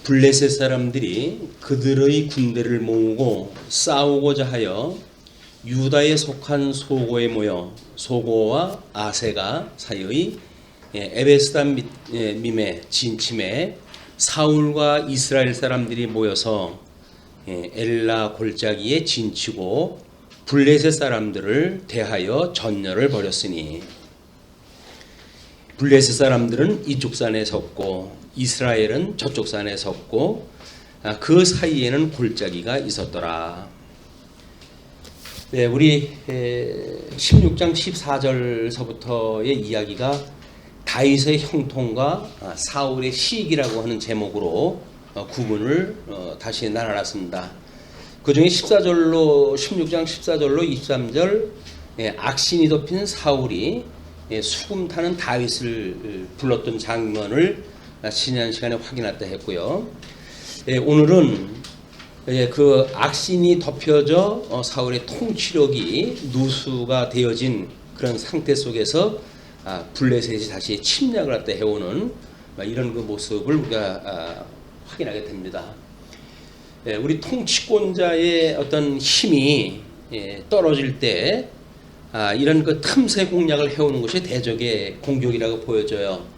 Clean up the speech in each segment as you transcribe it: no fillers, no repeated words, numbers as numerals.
블레셋 사람들이 그들의 군대를 모으고 싸우고자 하여 유다에 속한 소고에 모여 소고와 아세가 사이의 에베스담밈에 진침해 사울과 이스라엘 사람들이 모여서 엘라 골짜기에 진치고 블레셋 사람들을 대하여 전열을 벌였으니 블레셋 사람들은 이쪽 산에 섰고 이스라엘은 저쪽 산에 섰고 그 사이에는 골짜기가 있었더라. 네, 우리 16장 14절서부터의 이야기가 다윗의 형통과 사울의 시기라고 하는 제목으로 구분을 다시 나눠놨습니다. 그 중에 14절로 16장 14절로 23절 악신이 덮인 사울이 수금 타는 다윗을 불렀던 장면을 지난 시간에 확인했다 했고요. 오늘은 그 악신이 덮여져 사울의 통치력이 누수가 되어진 그런 상태 속에서 블레셋이 다시 침략을 했다 해오는 이런 그 모습을 우리가 확인하게 됩니다. 우리 통치권자의 어떤 힘이 떨어질 때 이런 그 틈새 공략을 해오는 것이 대적의 공격이라고 보여져요.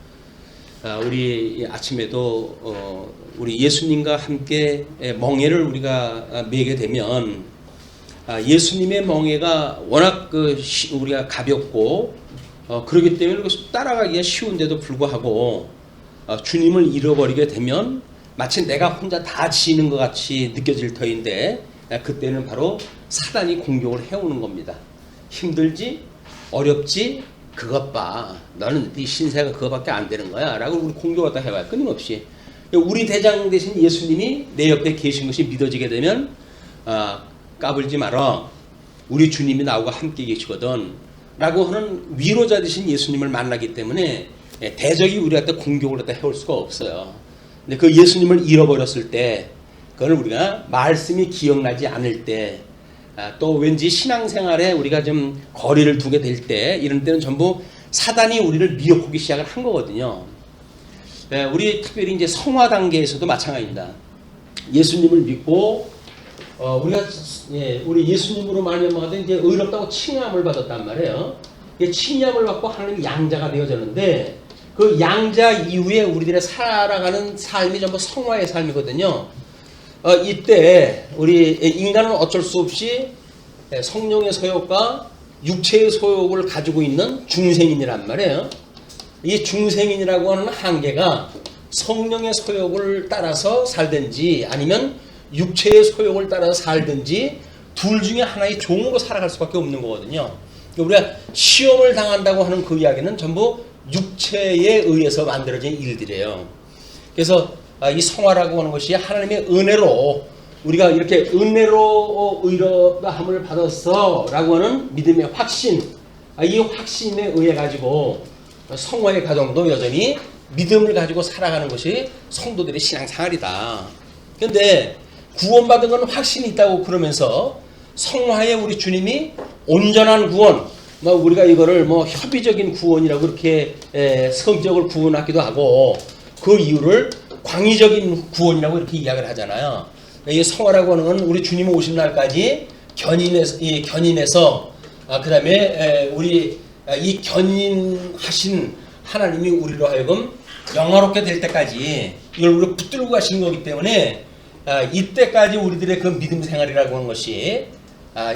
우리 아침에도 우리 예수님과 함께 멍에를 우리가 매게 되면 예수님의 멍에가 워낙 우리가 가볍고 그렇기 때문에 따라가기가 쉬운데도 불구하고 주님을 잃어버리게 되면 마치 내가 혼자 다 지는 것 같이 느껴질 터인데 그때는 바로 사단이 공격을 해오는 겁니다. 힘들지? 어렵지? 그것 봐. 너는 네 신세가 그거밖에 안 되는 거야 라고 우리 공격을 다 해봐요. 끊임없이. 우리 대장 대신 예수님이 내 옆에 계신 것이 믿어지게 되면 까불지 마라. 우리 주님이 나하고 함께 계시거든 라고 하는 위로자 되신 예수님을 만나기 때문에 대적이 우리한테 공격을 갖다 해올 수가 없어요. 근데 그 예수님을 잃어버렸을 때 그걸 우리가 말씀이 기억나지 않을 때 또 왠지 신앙생활에 우리가 좀 거리를 두게 될 때 이런 때는 전부 사단이 우리를 미혹하기 시작을 한 거거든요. 우리 특별히 이제 성화 단계에서도 마찬가지입니다. 예수님을 믿고 우리가 우리 예수님으로 말미암아 이제 의롭다고 칭함을 받았단 말이에요. 칭함을 받고 하나님 양자가 되어졌는데 그 양자 이후에 우리들의 살아가는 삶이 전부 성화의 삶이거든요. 이때 우리 인간은 어쩔 수 없이 성령의 소욕과 육체의 소욕을 가지고 있는 중생인이란 말이에요. 이 중생인이라고 하는 한계가 성령의 소욕을 따라서 살든지 아니면 육체의 소욕을 따라서 살든지 둘 중에 하나의 종으로 살아갈 수밖에 없는 거거든요. 우리가 시험을 당한다고 하는 그 이야기는 전부 육체에 의해서 만들어진 일들이에요. 그래서 이 성화라고 하는 것이 하나님의 은혜로 우리가 이렇게 은혜로 의롭다함을 받았어 라고 하는 믿음의 확신, 이 확신에 의해 가지고 성화의 과정도 여전히 믿음을 가지고 살아가는 것이 성도들의 신앙생활이다. 그런데 구원받은 건 확신이 있다고 그러면서 성화에 우리 주님이 온전한 구원, 우리가 이거를 협의적인 구원이라고 그렇게 성적을 구원하기도 하고 그 이유를 광의적인 구원이라고 이렇게 이야기를 하잖아요. 이 성화라고 하는 건 우리 주님 오신 날까지 견인해서 그 다음에 우리 이 견인하신 하나님이 우리로 하여금 영화롭게 될 때까지 이걸 우리가 붙들고 가신 거기 때문에 이때까지 우리들의 그 믿음 생활이라고 하는 것이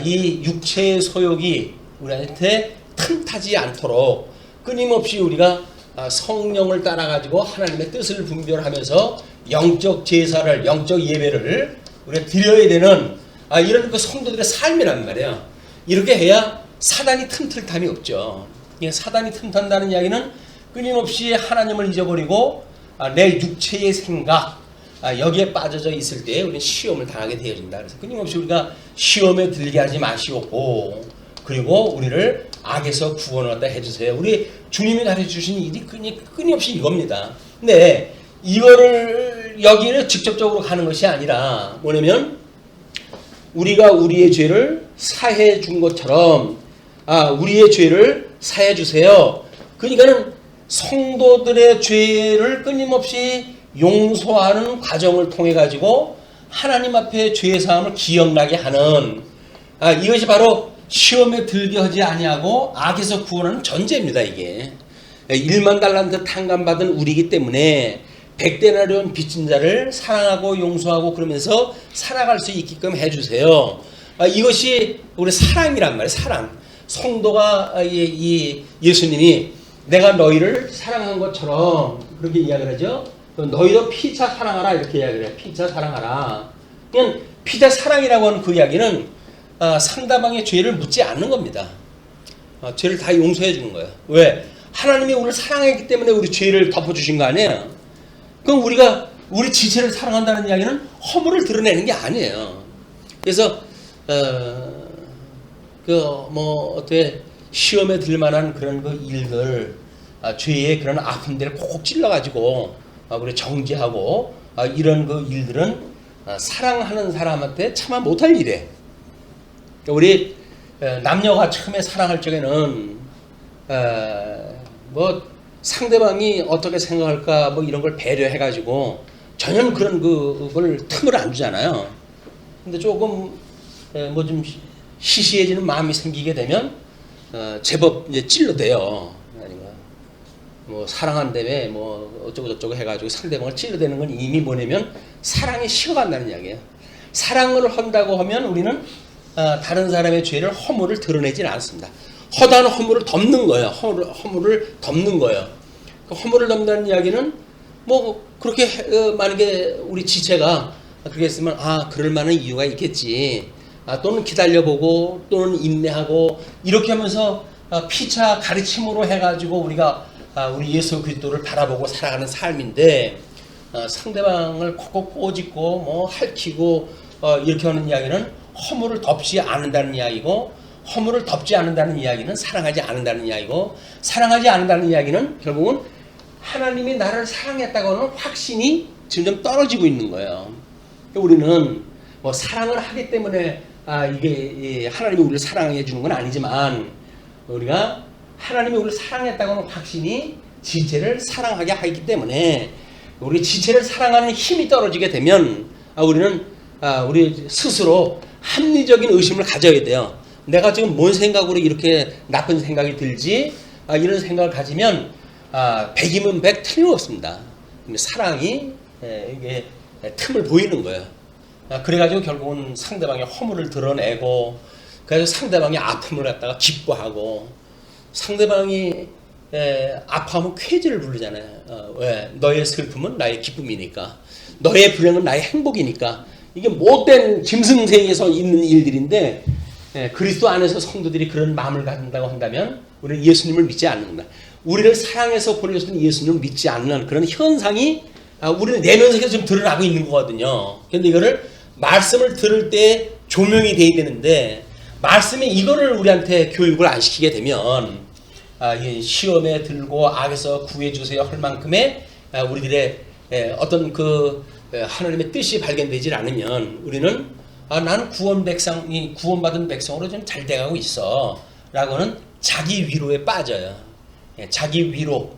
이 육체의 소욕이 우리한테 틈타지 않도록 끊임없이 우리가 성령을 따라가지고 하나님의 뜻을 분별하면서 영적 제사를, 영적 예배를 우리가 드려야 되는 이런 그 성도들의 삶이란 말이에요. 이렇게 해야 사단이 틈틀탐이 없죠. 사단이 틈탄다는 이야기는 끊임없이 하나님을 잊어버리고 내 육체의 생각 여기에 빠져져 있을 때 우리는 시험을 당하게 되어진다. 그래서 끊임없이 우리가 시험에 들게 하지 마시옵고 그리고 우리를 악에서 구원을 갖다 해주세요. 우리 주님이 가르쳐주신 일이 끊임없이 이겁니다. 근데 이거를 여기를 직접적으로 가는 것이 아니라 뭐냐면 우리가 우리의 죄를 사해 준 것처럼 우리의 죄를 사해 주세요. 그러니까는 성도들의 죄를 끊임없이 용서하는 과정을 통해 가지고 하나님 앞에 죄의 사함을 기억나게 하는 이것이 바로 시험에 들게 하지 아니하고 악에서 구원하는 전제입니다. 이게 1만 달란트 탕감받은 우리이기 때문에 100데나리온 빚진 자를 사랑하고 용서하고 그러면서 살아갈 수 있게끔 해주세요. 이것이 우리 사랑이란 말이에요. 사랑. 성도가 예수님이 내가 너희를 사랑한 것처럼 그렇게 이야기를 하죠. 너희도 피차 사랑하라 이렇게 이야기를 해요. 피차 사랑하라. 그냥 피차 사랑이라고 하는 그 이야기는 상대방의 죄를 묻지 않는 겁니다. 죄를 다 용서해 주는 거예요. 왜? 하나님이 우리를 사랑했기 때문에 우리 죄를 덮어주신 거 아니에요. 그럼 우리가 우리 지체를 사랑한다는 이야기는 허물을 드러내는 게 아니에요. 그래서 어떻게 시험에 들 만한 그런 그 일들, 죄의 그런 아픔들을 콕 찔러가지고 우리 정죄하고 이런 그 일들은 사랑하는 사람한테 차마 못할 일이에요. 우리 남녀가 처음에 사랑할 적에는 상대방이 어떻게 생각할까 이런 걸 배려해가지고 전혀 그런 그걸 틈을 안 주잖아요. 근데 조금 좀 시시해지는 마음이 생기게 되면 제법 이제 찔러대요. 사랑한다며 어쩌고 저쩌고 해가지고 상대방을 찔러대는 건 이미 뭐냐면 사랑이 식어간다는 이야기예요. 사랑을 한다고 하면 우리는 다른 사람의 죄를 허물을 드러내지는 않습니다. 허다한 허물을 덮는 거예요. 허물을 덮는 거예요. 그 허물을 덮는다는 이야기는 그렇게 만약에 우리 지체가 그렇게 했으면 그럴 만한 이유가 있겠지. 또는 기다려보고 또는 인내하고 이렇게 하면서 피차 가르침으로 해가지고 우리가 우리 예수 그리스도를 바라보고 살아가는 삶인데 상대방을 콕콕 꼬집고 핥히고 이렇게 하는 이야기는 허물을 덮지 않는다는 이야기고, 허물을 덮지 않는다는 이야기는 사랑하지 않는다는 이야기고, 사랑하지 않는다는 이야기는 결국은 하나님이 나를 사랑했다고 하는 확신이 점점 떨어지고 있는 거예요. 우리는 사랑을 하기 때문에 이게 하나님이 우리를 사랑해 주는 건 아니지만 우리가 하나님이 우리를 사랑했다고 하는 확신이 지체를 사랑하게 하기 때문에 우리 지체를 사랑하는 힘이 떨어지게 되면 우리는 우리 스스로 합리적인 의심을 가져야 돼요. 내가 지금 뭔 생각으로 이렇게 나쁜 생각이 들지? 이런 생각을 가지면 100이면 100 틀림없습니다. 사랑이 이게 틈을 보이는 거예요. 그래가지고 결국은 상대방의 허물을 드러내고, 그래서 상대방의 아픔을 갖다가 기뻐하고, 상대방이 아파하면 쾌지를 부르잖아요. 왜? 너의 슬픔은 나의 기쁨이니까, 너의 불행은 나의 행복이니까. 이게 못된 짐승생에서 있는 일들인데 그리스도 안에서 성도들이 그런 마음을 갖는다고 한다면 우리는 예수님을 믿지 않는다. 우리를 사랑해서 보내주신 예수님을 믿지 않는 그런 현상이 우리를 내면서 좀 드러나고 있는 거거든요. 그런데 이거를 말씀을 들을 때 조명이 돼야 되는데, 말씀이 이거를 우리한테 교육을 안 시키게 되면 시험에 들고 악에서 구해주세요 할 만큼의 우리들의 어떤 하나님의 뜻이 발견되질 않으면 우리는 나는 구원받은 백성으로 좀 잘 돼가고 있어 라고는 자기 위로에 빠져요. 자기 위로,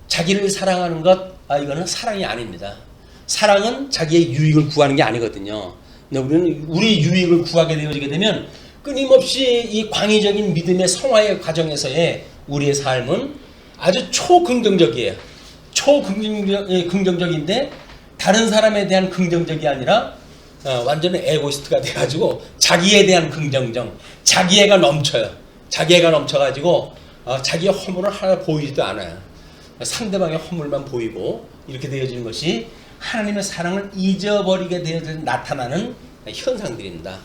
자기를 사랑하는 것, 이거는 사랑이 아닙니다. 사랑은 자기의 유익을 구하는 게 아니거든요. 근데 우리는 우리 유익을 구하게 되어지게 되면 끊임없이 이 광의적인 믿음의 성화의 과정에서의 우리의 삶은 아주 초긍정적이에요. 초긍정적인데 다른 사람에 대한 긍정적이 아니라 완전히 에고이스트가 돼가지고 자기에 대한 긍정적, 자기애가 넘쳐요. 자기애가 넘쳐가지고 자기의 허물을 하나 보이지도 않아요. 상대방의 허물만 보이고 이렇게 되어지는 것이 하나님의 사랑을 잊어버리게 되어 나타나는 현상들입니다.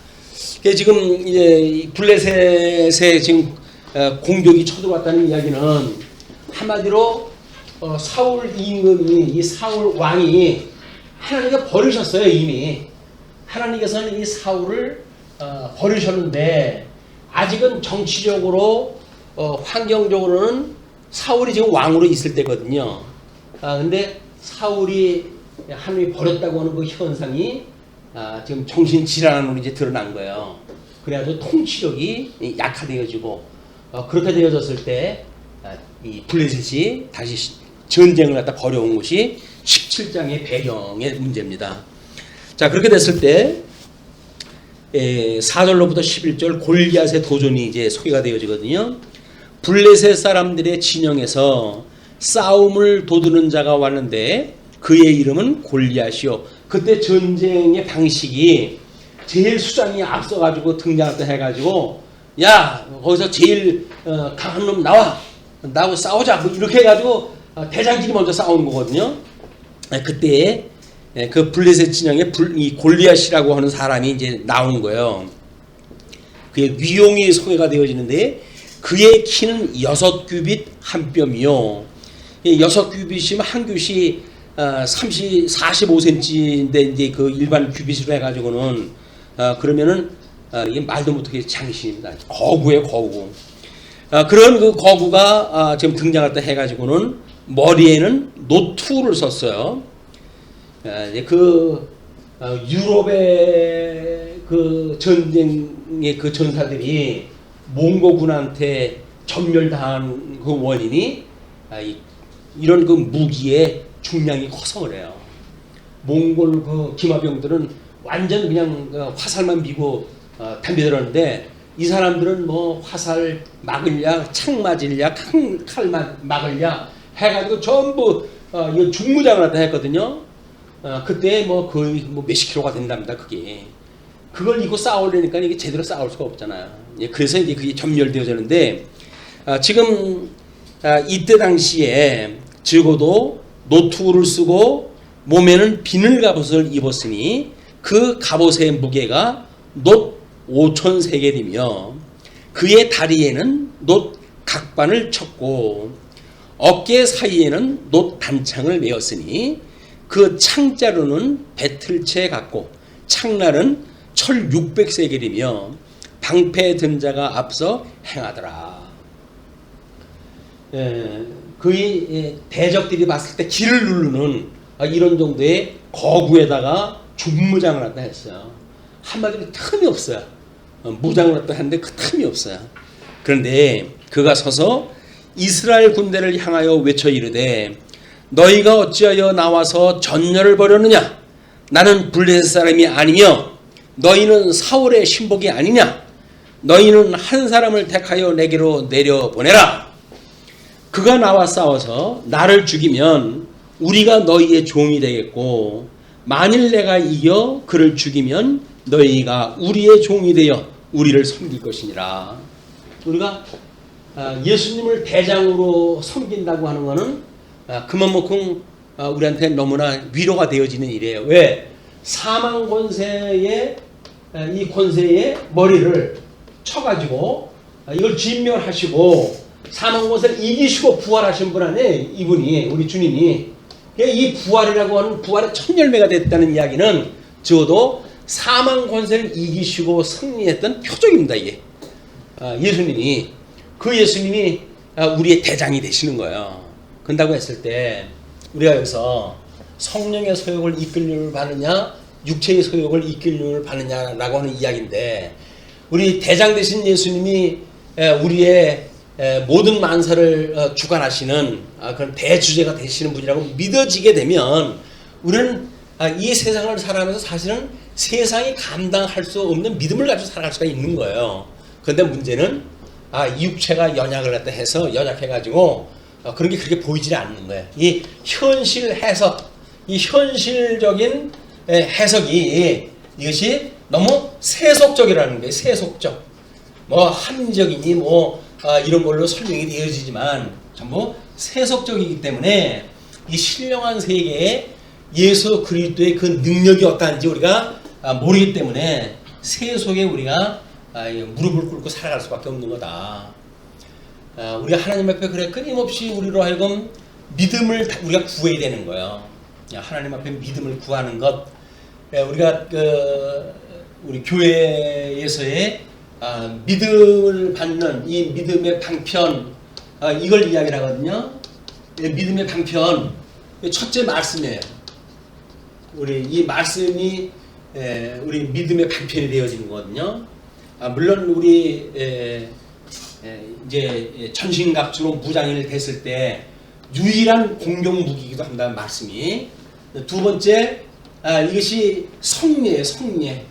지금 이제 블레셋에 지금 공격이 쳐들어왔다는 이야기는 한마디로 사울 임금이, 이 사울 왕이 하나님께 버리셨어요. 이미 하나님께서는 이 사울을 버리셨는데 아직은 정치적으로 환경적으로는 사울이 지금 왕으로 있을 때거든요. 근데 사울이 하나님이 버렸다고 하는 그 현상이 지금 정신질환으로 이제 드러난 거예요. 그래가지고 통치력이 약화되어지고 그렇게 되어졌을 때 이 블레셋이 다시 전쟁을 갖다 벌여온 것이 17장의 배경의 문제입니다. 자, 그렇게 됐을 때 4절로부터 11절 골리앗의 도전이 이제 소개가 되어지거든요. 블레셋 사람들의 진영에서 싸움을 도두는 자가 왔는데 그의 이름은 골리앗이요. 그때 전쟁의 방식이 제일 수장이 앞서가지고 등장했다 해가지고 야 거기서 제일 강한 놈 나와 나하고 싸우자 뭐 이렇게 해가지고 대장끼리 먼저 싸우는 거거든요. 그때 그 블레셋 진영에 이 골리앗이라고 하는 사람이 이제 나오는 거예요. 그의 위용이 소개가 되어지는데 그의 키는 6규빗 한 뼘이요. 6규빗이면 한 규빗이 45cm인데 이제 그 일반 규빗으로 해가지고는 그러면은 이게 말도 못하게 장신입니다. 거구예요, 거구. 그런 그 거구가 지금 등장했다 해가지고는 머리에는 노투를 썼어요. 그 유럽의 그 전쟁의 그 전사들이 몽고군한테 전멸당한 그 원인이 이런 그 무기의 중량이 커서 그래요. 몽골 그 기마병들은 완전 그냥 화살만 비고 덤벼들었는데 이 사람들은 뭐 화살 막을랴, 창 맞을랴, 칼 막을랴 해가지고 전부 이거 중무장을 하다 했거든요. 그때 뭐 거의 뭐 몇십 킬로가 된답니다. 그게 그걸 입고 싸우려니까 이게 제대로 싸울 수가 없잖아요. 그래서 이제 그게 전멸되어졌는데 지금 이때 당시에 적어도 노투를 쓰고 몸에는 비늘 갑옷을 입었으니 그 갑옷의 무게가 놋 5,000세겔이며 그의 다리에는 놋 각반을 쳤고 어깨 사이에는 놋 단창을 메었으니 그 창자루는 배틀채 같고 창날은 철 600세겔이며 방패 든 자가 앞서 행하더라. 그의 대적들이 봤을 때 기를 누르는 이런 정도의 거구에다가 중무장을 한다 했어요. 한마디로 틈이 없어요. 무장을 한다 했는데 그 틈이 없어요. 그런데 그가 서서 이스라엘 군대를 향하여 외쳐 이르되 너희가 어찌하여 나와서 전열을 벌였느냐? 나는 블레셋 사람이 아니며 너희는 사울의 신복이 아니냐? 너희는 한 사람을 택하여 내게로 내려보내라. 그가 나와 싸워서 나를 죽이면 우리가 너희의 종이 되겠고 만일 내가 이겨 그를 죽이면 너희가 우리의 종이 되어 우리를 섬길 것이니라. 우리가 예수님을 대장으로 섬긴다고 하는 것은 그만큼 우리한테 너무나 위로가 되어지는 일이에요. 왜? 사망 권세의 이 권세의 머리를 쳐가지고 이걸 진멸하시고 사망 권세를 이기시고 부활하신 분 안에 이분이 우리 주님이 이 부활이라고 하는 부활의 첫 열매가 됐다는 이야기는 적어도 사망 권세를 이기시고 승리했던 표적입니다. 이게 예수님이 그 예수님이 우리의 대장이 되시는 거예요. 그런다고 했을 때 우리가 여기서 성령의 소욕을 이끌림을 받느냐 육체의 소욕을 이끌림을 받느냐라고 하는 이야기인데 우리 대장 되신 예수님이 우리의 모든 만사를 주관하시는 그런 대주제가 되시는 분이라고 믿어지게 되면 우리는 이 세상을 살아가면서 사실은 세상이 감당할 수 없는 믿음을 가지고 살아갈 수가 있는 거예요. 그런데 문제는 이 육체가 연약해가지고 그런 게 그렇게 보이지 않는 거예요. 이 현실 해석, 이 현실적인 해석이 이것이 너무 세속적이라는 거예요. 세속적. 뭐 합리적이니 이런 걸로 설명이 되어지지만 전부 세속적이기 때문에 이 신령한 세계에 예수 그리스도의 그 능력이 어떠한지 우리가 모르기 때문에 세속에 우리가 무릎을 꿇고 살아갈 수밖에 없는 거다. 우리가 하나님 앞에 그래 끊임없이 우리로 하여금 믿음을 우리가 구해야 되는 거예요. 하나님 앞에 믿음을 구하는 것. 우리가 우리 교회에서의 믿음을 받는 이 믿음의 방편 이걸 이야기를 하거든요. 믿음의 방편 첫째 말씀이에요. 우리 이 말씀이 우리 믿음의 방편이 되어지는 거거든요. 물론 우리 이제 전신갑주로 무장일 됐을 때 유일한 공격 무기이기도 합니다. 말씀이 두 번째, 이것이 성례예요, 성례.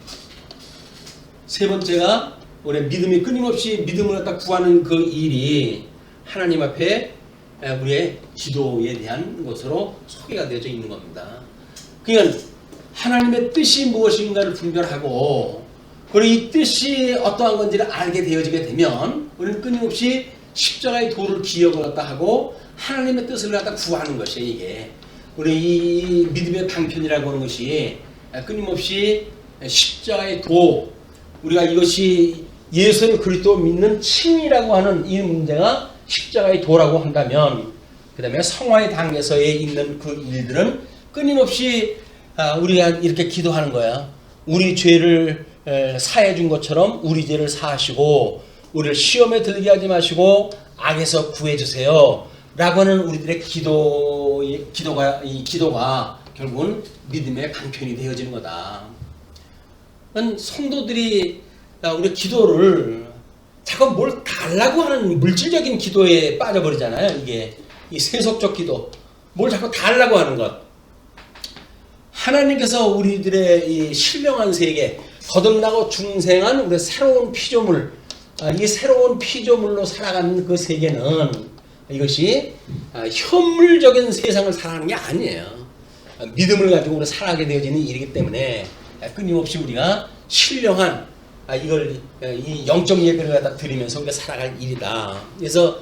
세 번째가 우리 믿음이 끊임없이 믿음을 갖다 구하는 그 일이 하나님 앞에 우리의 기도에 대한 것으로 소개가 되어져 있는 겁니다. 그러니까 하나님의 뜻이 무엇인가를 분별하고 그리고 이 뜻이 어떠한 건지를 알게 되어지게 되면 우리는 끊임없이 십자가의 도를 기억을 갖다 하고 하나님의 뜻을 갖다 구하는 것이에요. 이게 우리 이 믿음의 방편이라고 하는 것이 끊임없이 십자가의 도, 우리가 이것이 예수를 그리스도 믿는 칭이라고 하는 이 문제가 십자가의 도라고 한다면, 그 다음에 성화의 당에서에 있는 그 일들은 끊임없이 우리가 이렇게 기도하는 거야. 우리 죄를 사해 준 것처럼 우리 죄를 사하시고 우리를 시험에 들게 하지 마시고 악에서 구해 주세요. 라고 하는 우리들의 기도가 결국은 믿음의 방편이 되어지는 거다. 성도들이 우리 기도를 자꾸 뭘 달라고 하는 물질적인 기도에 빠져버리잖아요. 이게 이 세속적 기도, 뭘 자꾸 달라고 하는 것. 하나님께서 우리들의 이 신령한 세계, 거듭나고 중생한 우리 새로운 피조물, 이 새로운 피조물로 살아가는 그 세계는 이것이 현물적인 세상을 살아가는 게 아니에요. 믿음을 가지고 우리 살아가게 되어지는 일이기 때문에 끊임없이 우리가 신령한 이 영적 예배를 갖다 드리면서 우리가 살아갈 일이다. 그래서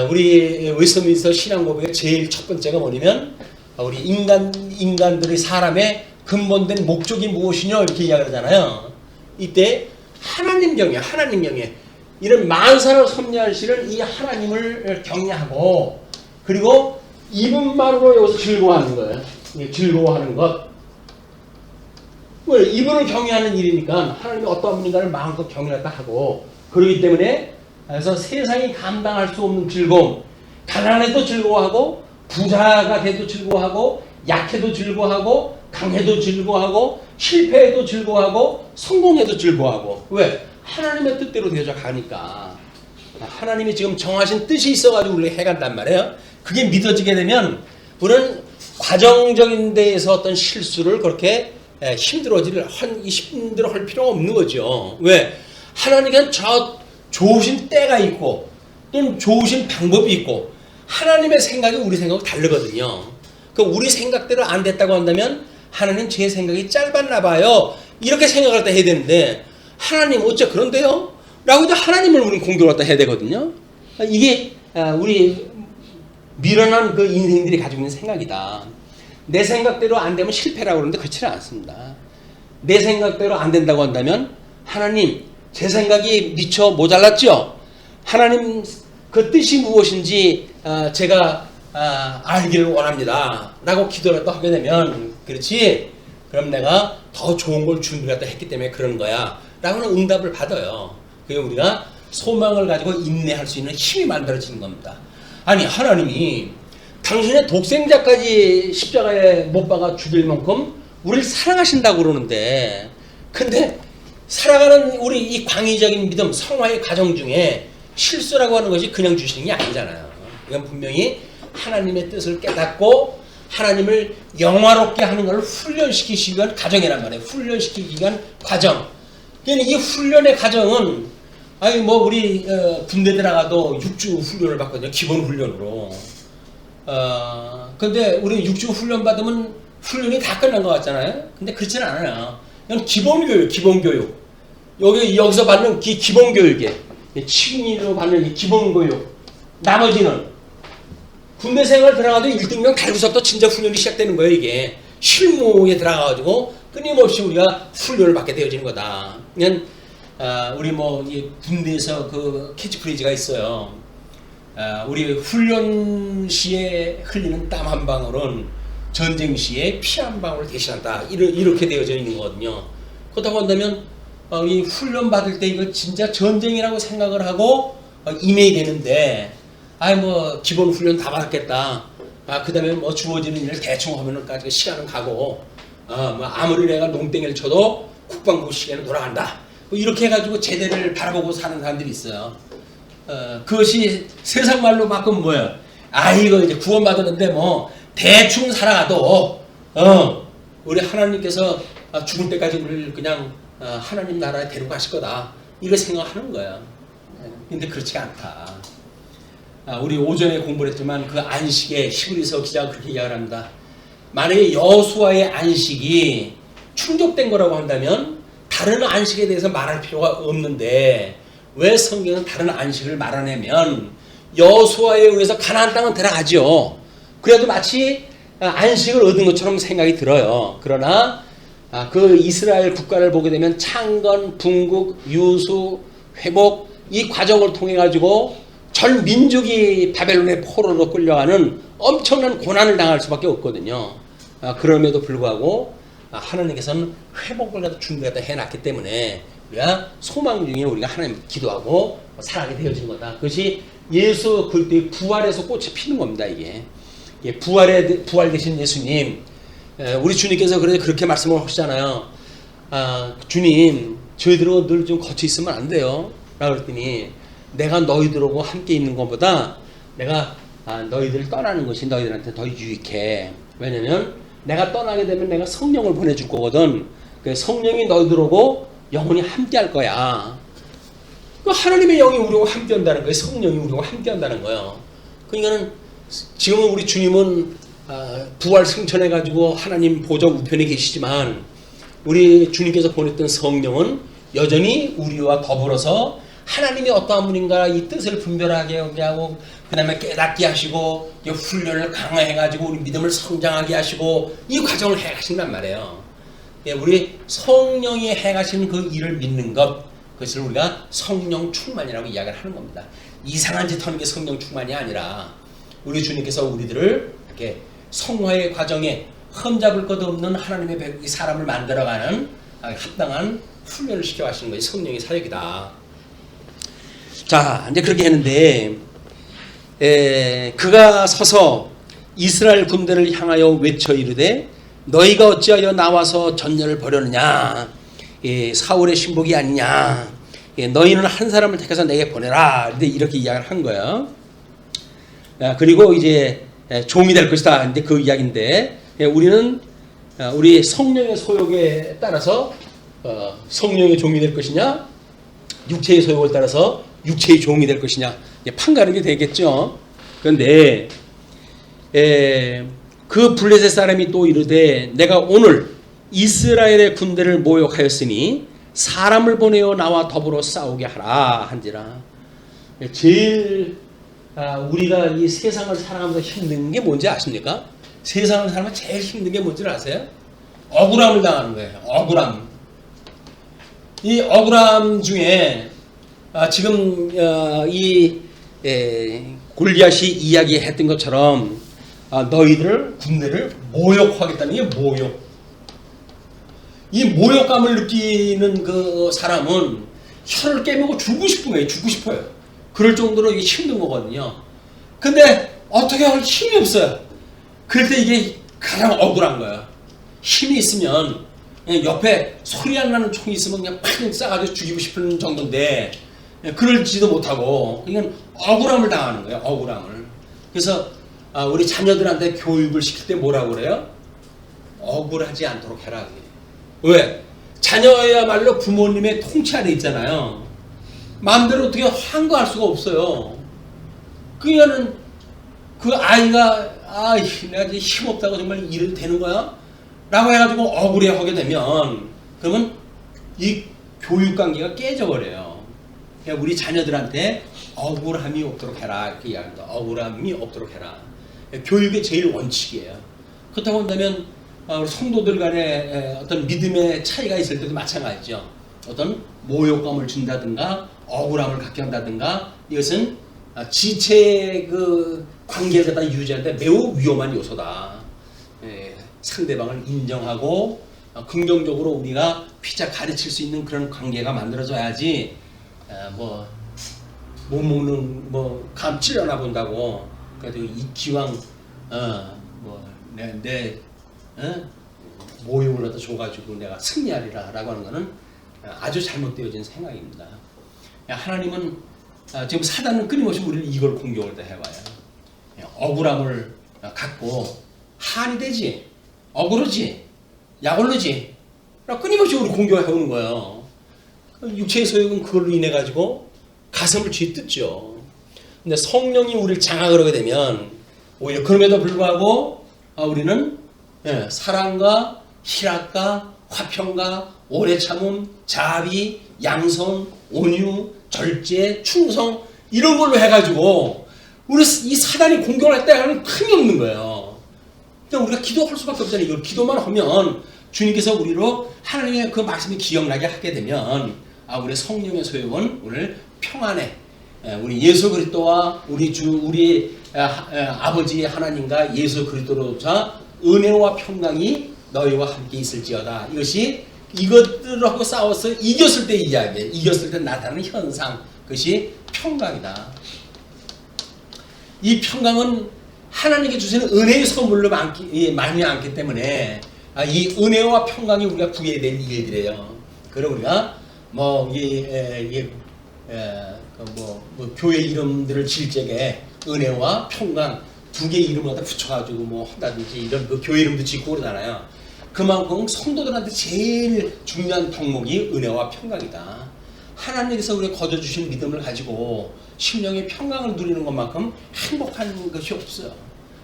우리 웨스트민스터 신앙 고백의 제일 첫 번째가 뭐냐면 우리 인간들의 사람의 근본된 목적이 무엇이냐 이렇게 이야기하잖아요. 이때 하나님 경외, 이런 만사를 섭리하시는 이 하나님을 경외하고 그리고 이분만으로 여기서 즐거워하는 거예요. 즐거워하는 것. 왜? 이분을 경외하는 일이니까 하나님이 어떤 분인가를 마음껏 경외하다 하고, 그렇기 때문에 그래서 세상이 감당할 수 없는 즐거움, 가난해도 즐거워하고 부자가 돼도 즐거워하고 약해도 즐거워하고 강해도 즐거워하고 실패해도 즐거워하고 성공해도 즐거워하고. 왜? 하나님의 뜻대로 되어져 가니까. 하나님이 지금 정하신 뜻이 있어가지고 우리가 해간단 말이에요. 그게 믿어지게 되면 우리는 과정적인 데에서 어떤 실수를 그렇게 힘들어할 필요가 없는 거죠. 왜? 하나님께는 좋으신 때가 있고 또는 좋으신 방법이 있고 하나님의 생각이 우리 생각하고 다르거든요. 우리 생각대로 안 됐다고 한다면 하나님 제 생각이 짧았나 봐요. 이렇게 생각을 갖다 해야 되는데 하나님 어째 그런데요? 라고 이제 하나님을 우리는 공격을 갖다 해야 되거든요. 이게 우리 미련한 그 인생들이 가지고 있는 생각이다. 내 생각대로 안 되면 실패라고 그러는데 그렇지는 않습니다. 내 생각대로 안 된다고 한다면 하나님 제 생각이 미처 모자랐죠? 하나님 그 뜻이 무엇인지 제가 알기를 원합니다. 라고 기도를 또 하게 되면 그렇지? 그럼 내가 더 좋은 걸 준비했다 했기 때문에 그런 거야. 라고는 응답을 받아요. 그게 우리가 소망을 가지고 인내할 수 있는 힘이 만들어지는 겁니다. 아니 하나님이 당신의 독생자까지 십자가에 못 박아 죽일 만큼 우리를 사랑하신다고 그러는데, 근데 살아가는 우리 이 광의적인 믿음, 성화의 과정 중에 실수라고 하는 것이 그냥 주시는 게 아니잖아요. 이건 분명히 하나님의 뜻을 깨닫고 하나님을 영화롭게 하는 걸 훈련시키기 위한 과정이란 말이에요. 훈련시키기 위한 과정. 그러니까 이 훈련의 과정은 우리 군대 들어가도 6주 훈련을 받거든요. 기본 훈련으로. 근데 우리 6주 훈련 받으면 훈련이 다 끝난 것 같잖아요. 근데 그렇지는 않아요. 그냥 기본교육. 여기서 받는 기본교육에 치군이로 받는 이 기본교육. 나머지는 군대 생활 들어가도 1등병 달고서부터 진짜 훈련이 시작되는 거예요. 이게 실무에 들어가가지고 끊임없이 우리가 훈련을 받게 되어지는 거다. 그냥 우리 이 군대에서 그 캐치프레이즈가 있어요. 우리 훈련 시에 흘리는 땀 한 방울은 전쟁 시에 피 한 방울을 대신한다. 이렇게 되어져 있는 거거든요. 그렇다고 한다면 이 훈련 받을 때 이거 진짜 전쟁이라고 생각을 하고 임해야 되는데, 기본 훈련 다 받았겠다. 그 다음에 주어지는 일을 대충 하면은까지 시간은 가고, 아무리 내가 농땡이를 쳐도 국방부 시계는 돌아간다. 이렇게 해가지고 제대를 바라보고 사는 사람들이 있어요. 그것이 세상 말로 바꾸면 뭐예요? 이거 이제 구원받았는데 대충 살아가도 우리 하나님께서 죽을 때까지 우리를 그냥 하나님 나라에 데려가실 거다. 이거 생각하는 거야. 근데 그렇지 않다. 우리 오전에 공부를 했지만 그 안식에 히브리서 기자가 그렇게 이야기합니다. 만약에 여호수아의 안식이 충족된 거라고 한다면 다른 안식에 대해서 말할 필요가 없는데 왜 성경은 다른 안식을 말하냐면 여호수아에 의해서 가나안 땅은 들어가죠. 그래도 마치 안식을 얻은 것처럼 생각이 들어요. 그러나 그 이스라엘 국가를 보게 되면 창건, 분국, 유수, 회복 이 과정을 통해 가지고 전 민족이 바벨론의 포로로 끌려가는 엄청난 고난을 당할 수밖에 없거든요. 그럼에도 불구하고 하나님께서는 회복을 준비하다 해놨기 때문에 우리가 소망 중에 우리가 하나님 기도하고 살아가게 되어진 거다. 그것이 예수 그리스도의 부활에서 꽃이 피는 겁니다. 이게 부활 되신 예수님, 우리 주님께서 그렇게 말씀을 하시잖아요. 주님, 저희들하고 늘 좀 거쳐 있으면 안 돼요. 라고 그랬더니 내가 너희들하고 함께 있는 것보다 내가 너희들을 떠나는 것이 너희들한테 더 유익해. 왜냐면 내가 떠나게 되면 내가 성령을 보내줄 거거든. 성령이 너희들하고 영원히 함께 할 거야. 하나님의 영이 우리하고 함께 한다는 거예요. 성령이 우리하고 함께 한다는 거예요. 그러니까는 지금은 우리 주님은 부활 승천해가지고 하나님 보좌 우편에 계시지만 우리 주님께서 보냈던 성령은 여전히 우리와 더불어서 하나님이 어떠한 분인가 이 뜻을 분별하게 하고 그 다음에 깨닫게 하시고 이 훈련을 강화해가지고 우리 믿음을 성장하게 하시고 이 과정을 해가신단 말이에요. 우리 성령이 해가시는 그 일을 믿는 것, 그것을 우리가 성령 충만이라고 이야기를 하는 겁니다. 이상한 짓 하는 게 성령 충만이 아니라 우리 주님께서 우리들을 이렇게 성화의 과정에 흠잡을 것 없는 하나님의 사람을 만들어가는 합당한 훈련을 시켜가시는 것이 성령의 사역이다. 자, 이제 그렇게 했는데 그가 서서 이스라엘 군대를 향하여 외쳐 이르되 너희가 어찌하여 나와서 전열을 벌였느냐. 사울의 신복이 아니냐. 너희는 한 사람을 택해서 내게 보내라. 이렇게 이야기를 한 거예요. 그리고 이제 종이 될 것이다. 근데 그 이야기인데 우리는 우리 성령의 소욕에 따라서 성령의 종이 될 것이냐, 육체의 소욕을 따라서 육체의 종이 될 것이냐, 판가름이 되겠죠. 그런데 그 블레셋 사람이 또 이르되 내가 오늘 이스라엘의 군대를 모욕하였으니 사람을 보내어 나와 더불어 싸우게 하라 한지라. 제일 우리가 이 세상을 살아가면서 힘든 게 뭔지 아십니까? 세상을 살면 제일 힘든 게 뭔지 아세요? 억울함을 당하는 거예요. 억울함. 이 억울함 중에 지금 이 골리앗이 이야기했던 것처럼 너희들 군대를 모욕하겠다는 게 모욕. 이 모욕감을 느끼는 그 사람은 혀를 깨물고 죽고 싶은 거예요. 죽고 싶어요. 그럴 정도로 이게 힘든 거거든요. 근데 어떻게 할 힘이 없어요. 그럴 때 이게 가장 억울한 거예요. 힘이 있으면 옆에 소리 안 나는 총이 있으면 그냥 팍 쏴가지고 죽이고 싶은 정도인데 그럴지도 못하고 이건 억울함을 당하는 거예요. 억울함을. 그래서 우리 자녀들한테 교육을 시킬 때 뭐라고 그래요? 억울하지 않도록 해라. 왜? 자녀야말로 부모님의 통치 아래 있잖아요. 마음대로 어떻게 항거할 수가 없어요. 그러니까는 그 아이가 내가 이제 힘없다고 정말 이래도 되는 거야? 라고 해가지고 억울해하게 되면 그러면 이 교육관계가 깨져버려요. 그러니까 우리 자녀들한테 억울함이 없도록 해라 이렇게 이야기합니다. 억울함이 없도록 해라. 교육의 제일 원칙이에요. 그렇다고 한다면 우리 성도들 간에 어떤 믿음의 차이가 있을 때도 마찬가지죠. 어떤 모욕감을 준다든가 억울함을 갖게 한다든가 이것은 지체의 그 관계를 갖다 유지하는데 매우 위험한 요소다. 상대방을 인정하고 긍정적으로 우리가 피자 가르칠 수 있는 그런 관계가 만들어져야지 뭐 못 먹는 뭐 감 찔러나 본다고 그래도 이 기왕 내 모욕을 얻어 줘가지고 내가 승리하리라 라고 하는 것은 아주 잘못되어진 생각입니다. 하나님은 지금 사단은 끊임없이 우리를 이걸 공격을 해와요. 억울함을 갖고 한이 되지. 억울하지, 약올르지, 끊임없이 우리 공격해 오는 거예요. 육체의 소욕은 그걸로 인해 가지고 가슴을 쥐뜯죠. 근데 성령이 우리를 장악을 하게 되면 오히려 그럼에도 불구하고 우리는 사랑과 희락과 화평과 오래 참음, 자비, 양선, 온유, 절제, 충성 이런 걸로 해가지고 우리 이 사단이 공격을 할 때는 틈이 없는 거예요. 그냥 우리가 기도할 수밖에 없잖아요. 이걸 기도만 하면 주님께서 우리로 하나님의 그 말씀이 기억나게 하게 되면 우리 성령의 소욕은 오늘 평안에 우리 예수 그리스도와 우리 아버지 하나님과 예수 그리스도로자 은혜와 평강이 너희와 함께 있을지어다. 이것이 이것들하고 싸워서 이겼을 때 이야기예요. 이겼을 때 나타나는 현상, 그것이 평강이다. 이 평강은 하나님께 주시는 은혜의 선물로 말미암기 때문에 이 은혜와 평강이 우리가 구해야 될 일들이에요. 그럼 우리가 교회 이름들을 질 적에 은혜와 평강 두 개의 이름을 갖다 붙여가지고 한다든지 이런 그 교회 이름도 짓고 그러잖아요. 그만큼 성도들한테 제일 중요한 덕목이 은혜와 평강이다. 하나님께서 우리가 거둬주신 믿음을 가지고 심령의 평강을 누리는 것만큼 행복한 것이 없어요.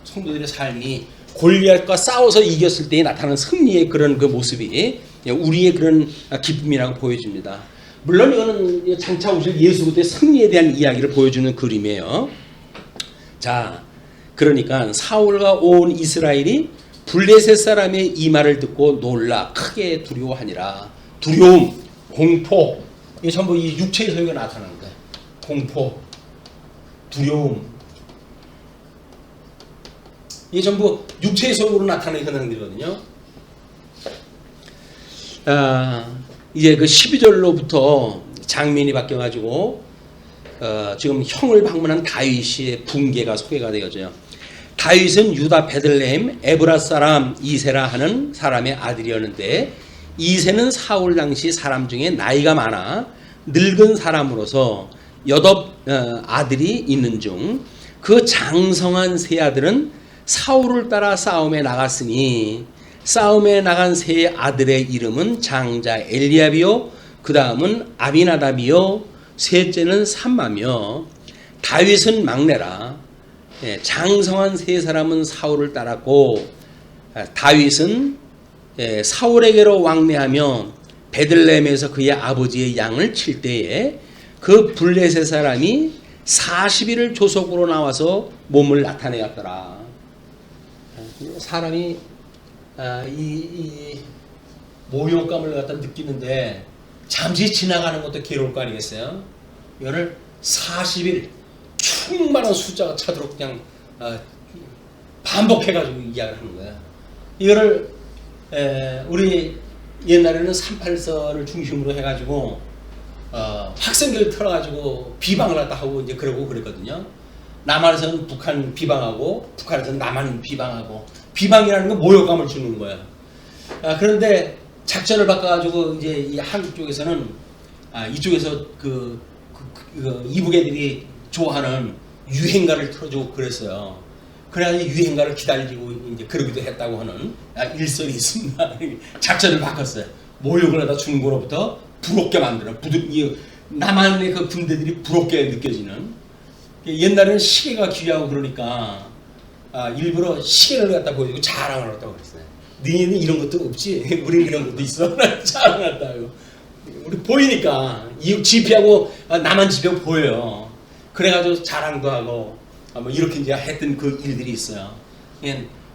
성도들의 삶이 골리앗과 싸워서 이겼을 때 나타나는 승리의 그런 그 모습이 우리의 그런 기쁨이라고 보여집니다. 물론 이거는 장차 오실 예수 그리스도의 승리에 대한 이야기를 보여주는 그림이에요. 자, 그러니까 사울과 온 이스라엘이 블레셋 사람의 이 말을 듣고 놀라 크게 두려워하니라. 두려움, 공포, 이게 전부 이 육체의 소리가 나타나는 거예요. 공포, 두려움, 이게 전부 육체의 소리로 나타나는 현상들이거든요. 이제 그 12절로부터 장면이 바뀌어가지고 지금 형을 방문한 다윗의 붕괴가 소개가 되어져요. 다윗은 유다 베들레헴 에브라 사람 이세라 하는 사람의 아들이었는데 이세는 사울 당시 사람 중에 나이가 많아 늙은 사람으로서 8 아들이 있는 중 그 장성한 세 아들은 사울을 따라 싸움에 나갔으니 싸움에 나간 세 아들의 이름은 장자 엘리압이요 그 다음은 아비나답이요 셋째는 삼마며 다윗은 막내라. 장성한 세 사람은 사울을 따랐고 다윗은 사울에게로 왕래하며 베들레헴에서 그의 아버지의 양을 칠 때에 그 블레셋 사람이 40일을 조속으로 나와서 몸을 나타내었더라. 사람이 이 모욕감을 갖다 느끼는데 잠시 지나가는 것도 괴로울 거 아니겠어요? 이거를 40일 충만한 숫자가 차도록 그냥 반복해가지고 이야기를 하는 거야. 이거를 우리 옛날에는 38선을 중심으로 해가지고 학생들 틀어가지고 비방을 갖다 하고 이제 그러고 그랬거든요. 남한에서는 북한 비방하고 북한에서는 남한 비방하고 비방이라는 건 모욕감을 주는 거야. 그런데 작전을 바꿔가지고 이제 이 한국 쪽에서는 이쪽에서 이북 애들이 좋아하는 유행가를 틀어주고 그랬어요. 그래가지고 유행가를 기다리고 이제 그러기도 했다고 하는 일설이 있습니다. 작전을 바꿨어요. 모욕을 하다 주는 거로부터 부럽게 만드는 남한의 그 군대들이 부럽게 느껴지는. 옛날에는 시계가 귀하고 그러니까 일부러 시계를 갖다 보여주고 자랑을 했다고 그랬어요. 너희는 이런 것도 없지? 우리는 이런 것도 있어? 자랑한다고. 우리 보이니까 지피하고 남한 지피하고 보여요. 그래가지고 자랑도 하고 이렇게 이제 했던 그 일들이 있어요.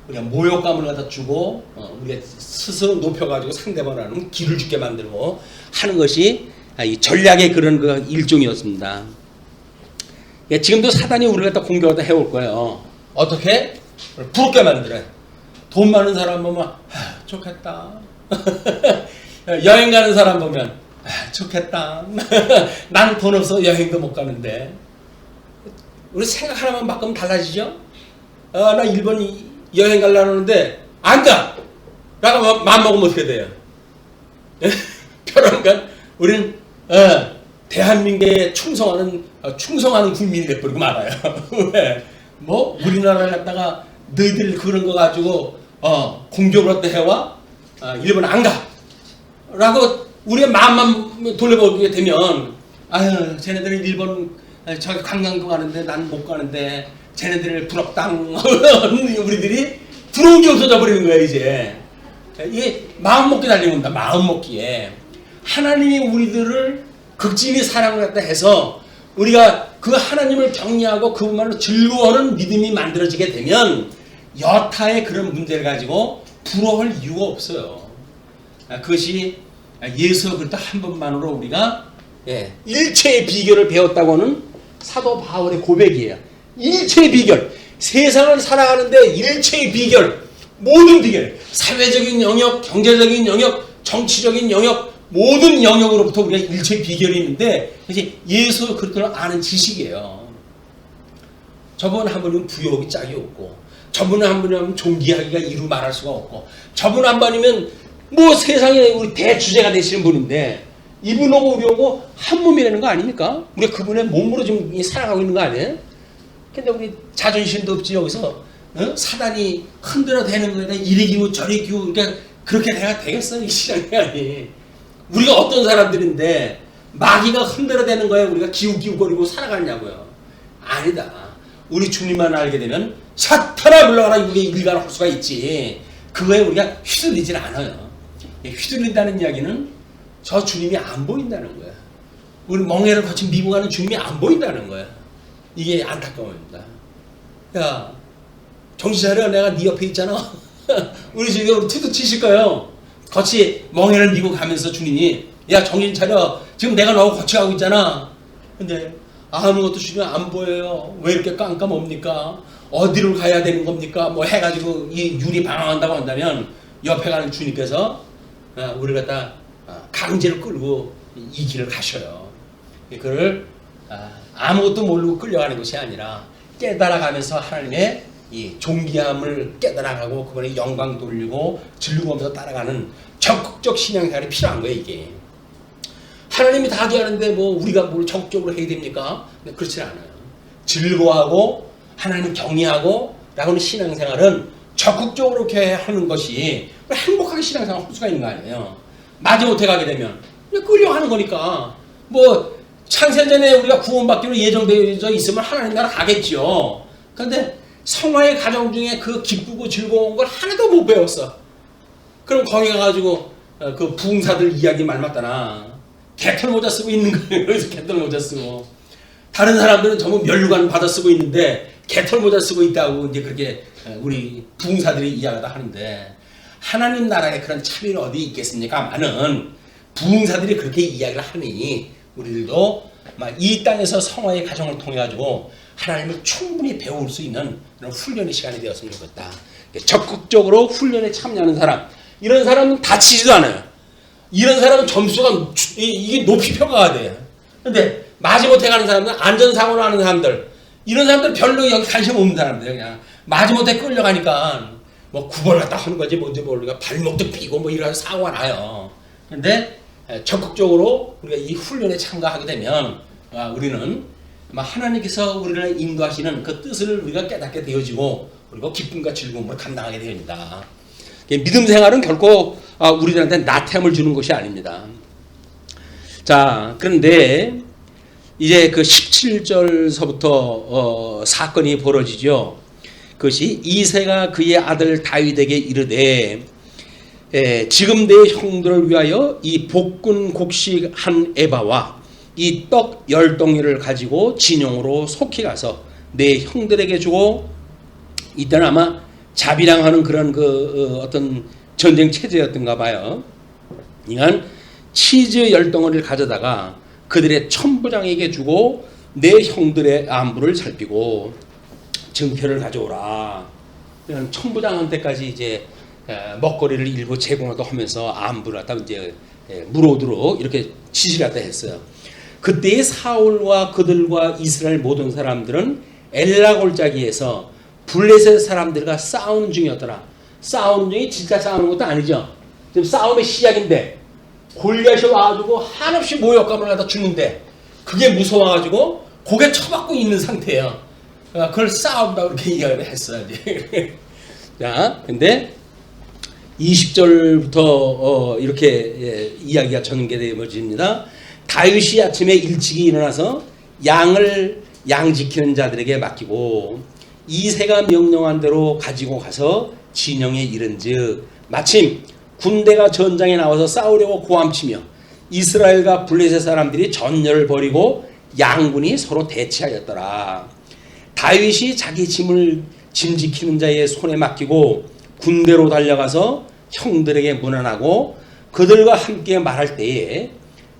우리가 모욕감을 갖다 주고 우리가 스스로 높여가지고 상대방을 기를 죽게 만들고 하는 것이 이 전략의 그런 그 일종이었습니다. 지금도 사단이 우리를 갖다 공격하다 해올 거예요. 어떻게? 부럽게 만들어요. 돈 많은 사람 보면 좋겠다. 여행 가는 사람 보면 좋겠다. 나는 돈 없어 여행도 못 가는데. 우리 생각 하나만 바꾸면 달라지죠? 나 일본 여행 가려고 하는데 안 가! 라고 마음먹으면 어떻게 돼요? 그러니까 우리는 대한민국에 충성하는 국민이 돼버리고 말아요. 왜? 우리나라를 갖다가 너희들 그런 거 가지고 공격을 또 해와 일본 안 가. 라고 우리의 마음만 돌려보게 되면 아유 쟤네들은 일본 저기 관광도 가는데 난 못 가는데 쟤네들 부럽당 우리들이 부러운 게 없어져 버리는 거야 이제. 이게 마음먹기 달린 겁니다. 마음먹기에 하나님이 우리들을 극진히 사랑을 갖다 해서 우리가 그 하나님을 경외하고 그분만으로 즐거워하는 믿음이 만들어지게 되면 여타의 그런 문제를 가지고 부러워할 이유가 없어요. 그것이 예수 그리스도 한 번만으로 우리가 일체의 비결을 배웠다고는 사도 바울의 고백이에요. 일체의 비결, 세상을 살아가는데 일체의 비결, 모든 비결, 사회적인 영역, 경제적인 영역, 정치적인 영역, 모든 영역으로부터 우리가 일체의 비결이 있는데 그것이 예수 그리스도를 아는 지식이에요. 저분 한 번이면 부여하기 짝이 없고, 저분 한 번이면 존귀하기가 이루 말할 수가 없고, 저분 한 번이면 뭐 세상에 우리 대주제가 되시는 분인데 이분하고 우리하고 한 몸이라는 거 아닙니까? 우리가 그분의 몸으로 지금 살아가고 있는 거 아니에요? 근데 우리 자존심도 없지 여기서 사단이 흔들어대는 거에다 이리 기우 저리 기우 그러니까 그렇게 내가 되겠어 이 시장이. 우리가 어떤 사람들인데 마귀가 흔들어대는 거에 우리가 기우기우거리고 살아가냐고요. 아니다. 우리 주님만 알게 되면 사탄아 물러가라 우리의 일가를 할 수가 있지. 그거에 우리가 휘둘리질 않아요. 휘둘린다는 이야기는 저 주님이 안 보인다는 거야. 우리 멍해를 거친 미국하는 주님이 안 보인다는 거야. 이게 안타까움입니다. 야 정신 차려. 내가 네 옆에 있잖아. 우리 집에 우리 투도 치실 거예요. 같이 멍해를 미고 가면서 주님이 야 정신 차려. 지금 내가 너하고 같이 가고 있잖아. 근데 아무것도 주님 안 보여요. 왜 이렇게 깜깜합니까? 어디로 가야 되는 겁니까? 뭐 해가지고 이 유리 방황한다고 한다면 옆에 가는 주님께서 우리를 갖다 강제로 끌고 이 길을 가셔요. 그걸 아무것도 모르고 끌려가는 것이 아니라 깨달아가면서 하나님의 이 존귀함을 깨달아가고 그분의 영광 돌리고 즐거우면서 따라가는 적극적 신앙생활이 필요한 거예요. 이게 하나님이 다 하는데 뭐 우리가 뭘 적극적으로 해야 됩니까? 근데 그렇지 않아요. 즐거워하고 하나님을 경외하고 라고는 신앙생활은 적극적으로 이렇게 하는 것이 행복하게 신앙생활 할 수가 있는 거 아니에요. 마지못해 가게 되면 끌려가는 거니까 뭐 창세전에 우리가 구원받기로 예정되어 있으면 하나님 나라 가겠죠. 그런데 성화의 가정 중에 그 기쁘고 즐거운 걸 하나도 못 배웠어. 그럼 거기 가가지고 그 부흥사들 이야기 말 맞다나 개털 모자 쓰고 있는 거예요. 그래서 개털 모자 쓰고 다른 사람들은 전부 면류관 받아 쓰고 있는데 개털 모자 쓰고 있다고 이제 그렇게 우리 부흥사들이 이야기를 하는데 하나님 나라에 그런 차별이 어디 있겠습니까?많은 부흥사들이 그렇게 이야기를 하니 우리들도 이 땅에서 성화의 가정을 통해 가지고 하나님을 충분히 배울 수 있는 그런 훈련의 시간이 되었으면 좋겠다. 적극적으로 훈련에 참여하는 사람, 이런 사람은 다치지도 않아요. 이런 사람은 점수가 이게 높이 평가가 돼요. 근데 마지못해 가는 사람들, 안전사고를 하는 사람들, 이런 사람들 별로 여기 관심 없는 사람들, 그냥 마지못해 끌려가니까 뭐 구걸 갖다 하는 거지 뭔지 모르니까 발목도 삐고 뭐 이런 사고가 나요. 근데 적극적으로 우리가 이 훈련에 참가하게 되면 우리는 하나님께서 우리를 인도하시는 그 뜻을 우리가 깨닫게 되어지고 그리고 기쁨과 즐거움을 감당하게 됩니다. 믿음 생활은 결코 우리들한테 나태함을 주는 것이 아닙니다. 자, 그런데 이제 그 17절서부터 사건이 벌어지죠. 그것이 이새가 그의 아들 다윗에게 이르되 지금 내 형들을 위하여 이 볶은 곡식 한 에바와 이 떡 10덩이를 가지고 진영으로 속히 가서 내 형들에게 주고, 이때는 아마 자비랑하는 그런 어떤 전쟁 체제였던가 봐요. 그러니까 치즈 10덩어리를 가져다가 그들의 천부장에게 주고 내 형들의 안부를 살피고 증표를 가져오라. 그러니까 천부장한테까지 이제 먹거리를 일부 제공하도 하면서 안부를 갖다 이제 물어오도록 이렇게 지시를 갖다 했어요. 그때의 사울과 그들과 이스라엘 모든 사람들은 엘라 골짜기에서 블레셋 사람들과 싸우는 중이었더라. 싸우는 중이 진짜 싸우는 것도 아니죠. 지금 싸움의 시작인데 골리앗이 와가지고 한없이 모욕감을 갖다 주는데 그게 무서워가지고 고개 쳐박고 있는 상태예요. 그걸 싸움다 그렇게 이야기를 했어요. 자, 근데 20절부터 이렇게 이야기가 전개되어집니다. 다윗이 아침에 일찍이 일어나서 양 지키는 자들에게 맡기고 이새가 명령한 대로 가지고 가서 진영에 이른즉 마침 군대가 전장에 나와서 싸우려고 고함치며 이스라엘과 블레셋 사람들이 전열을 벌이고 양군이 서로 대치하였더라. 다윗이 자기 짐 지키는 자의 손에 맡기고 군대로 달려가서 형들에게 문안하고 그들과 함께 말할 때에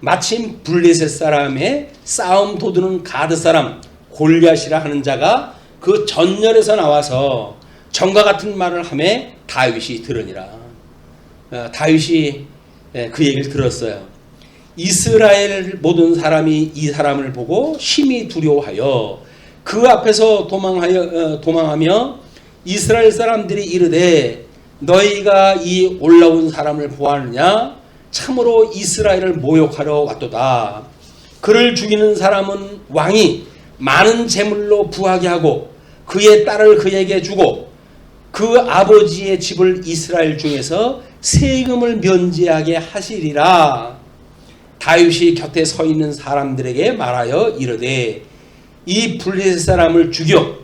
마침 블레셋 사람의 싸움 도두는 가드 사람 골리앗이라 하는 자가 그 전열에서 나와서 전과 같은 말을 하매 다윗이 들으니라. 다윗이 그 얘기를 들었어요. 이스라엘 모든 사람이 이 사람을 보고 심히 두려워하여 그 앞에서 도망하며 이스라엘 사람들이 이르되 너희가 이 올라온 사람을 보았느냐? 참으로 이스라엘을 모욕하러 왔도다. 그를 죽이는 사람은 왕이 많은 재물로 부하게 하고 그의 딸을 그에게 주고 그 아버지의 집을 이스라엘 중에서 세금을 면제하게 하시리라. 다윗이 곁에 서 있는 사람들에게 말하여 이르되 이 블레셋 사람을 죽여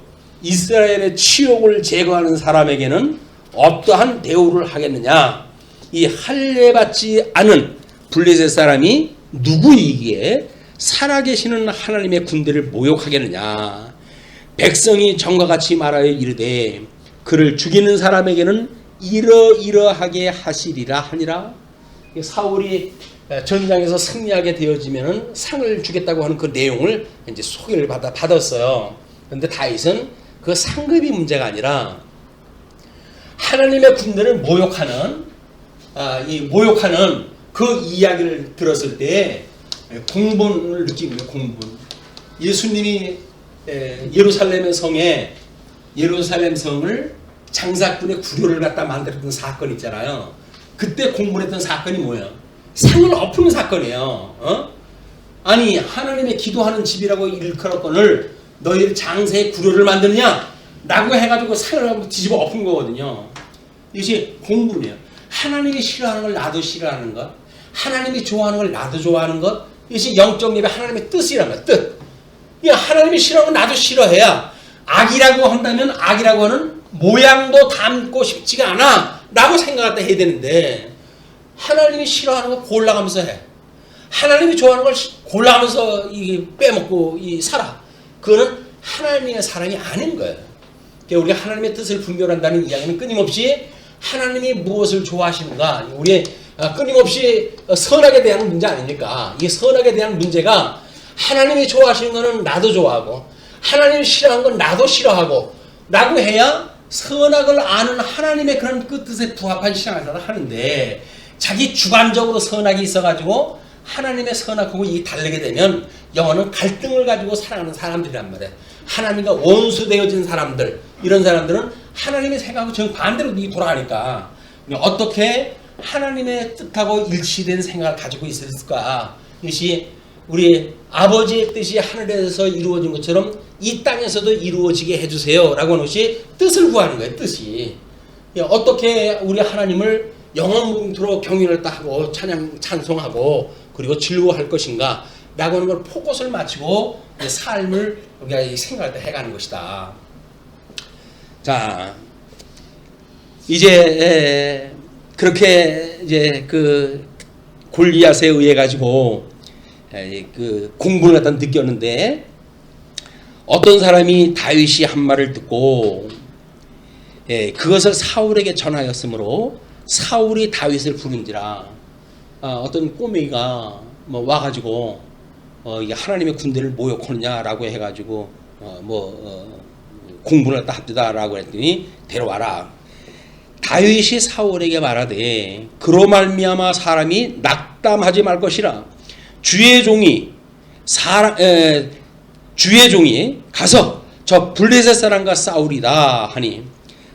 이스라엘의 치욕을 제거하는 사람에게는 어떠한 대우를 하겠느냐? 이 할례받지 않은 블레셋 사람이 누구이기에 살아계시는 하나님의 군대를 모욕하겠느냐? 백성이 전과 같이 말하여 이르되 그를 죽이는 사람에게는 이러이러하게 하시리라 하니라. 사울이 전장에서 승리하게 되어지면 상을 주겠다고 하는 그 내용을 이제 소개를 받았어요. 그런데 다윗은 그 상급이 문제가 아니라 하나님의 군대를 모욕하는 그 이야기를 들었을 때 공분을 느끼고요. 공분. 예수님이 예루살렘 성을 장사꾼의 구려를 갖다 만들었던 사건 있잖아요. 그때 공분했던 사건이 뭐예요? 상을 엎은 사건이에요. 아니 하나님의 기도하는 집이라고 일컬었거늘 너희들 장사의 구려를 만드느냐? 라고 해가지고 상을 한번 뒤집어 엎은 거거든요. 이것이 공분이에요. 하나님이 싫어하는 걸 나도 싫어하는 것, 하나님이 좋아하는 걸 나도 좋아하는 것, 이것이 영적 예배 하나님의 뜻이란 거야. 뜻. 하나님이 싫어하는 걸 나도 싫어해야 악이라고 한다면 악이라고 하는 모양도 담고 싶지가 않아 라고 생각할 때 해야 되는데 하나님이 싫어하는 걸 골라가면서 해. 하나님이 좋아하는 걸 골라가면서 빼먹고 살아. 그거는 하나님의 사람이 아닌 거예요. 우리가 하나님의 뜻을 분별한다는 이야기는 끊임없이 하나님이 무엇을 좋아하시는가, 우리 끊임없이 선악에 대한 문제 아닙니까? 이 선악에 대한 문제가 하나님이 좋아하시는 것은 나도 좋아하고 하나님이 싫어하는 건 나도 싫어하고 라고 해야 선악을 아는 하나님의 그런 그 뜻에 부합한 신앙을 하는데 자기 주관적으로 선악이 있어가지고 하나님의 선악하고 다르게 되면 영어는 갈등을 가지고 살아가는 사람들이란 말이에요. 하나님과 원수되어진 사람들, 이런 사람들은 하나님의 생각하고 정반대로 돌아가니까 어떻게 하나님의 뜻하고 일치된 생각을 가지고 있을까? 이것이 우리 아버지의 뜻이 하늘에서 이루어진 것처럼 이 땅에서도 이루어지게 해주세요 라고 하는 것이 뜻을 구하는 거예요. 뜻이 어떻게 우리 하나님을 영원토록 경륜을 하고 찬송하고 그리고 즐거워할 것인가 라고 하는 걸 포커스를 맞추고 삶을 우리가 생각할 때 해가는 것이다. 자, 이제 그렇게 이제 그 골리앗에 의해 가지고 그 공분을 갖다 느꼈는데 어떤 사람이 다윗이 한 말을 듣고 그것을 사울에게 전하였으므로 사울이 다윗을 부른지라. 어떤 꼬맹이가 와가지고 이게 하나님의 군대를 모욕하느냐라고 해가지고 공분을 합디다라고 했더니 데려와라. 다윗이 사울에게 말하되 그로 말미암아 사람이 낙담하지 말 것이라. 주의 종이 가서 저 블레셋 사람과 싸우리다 하니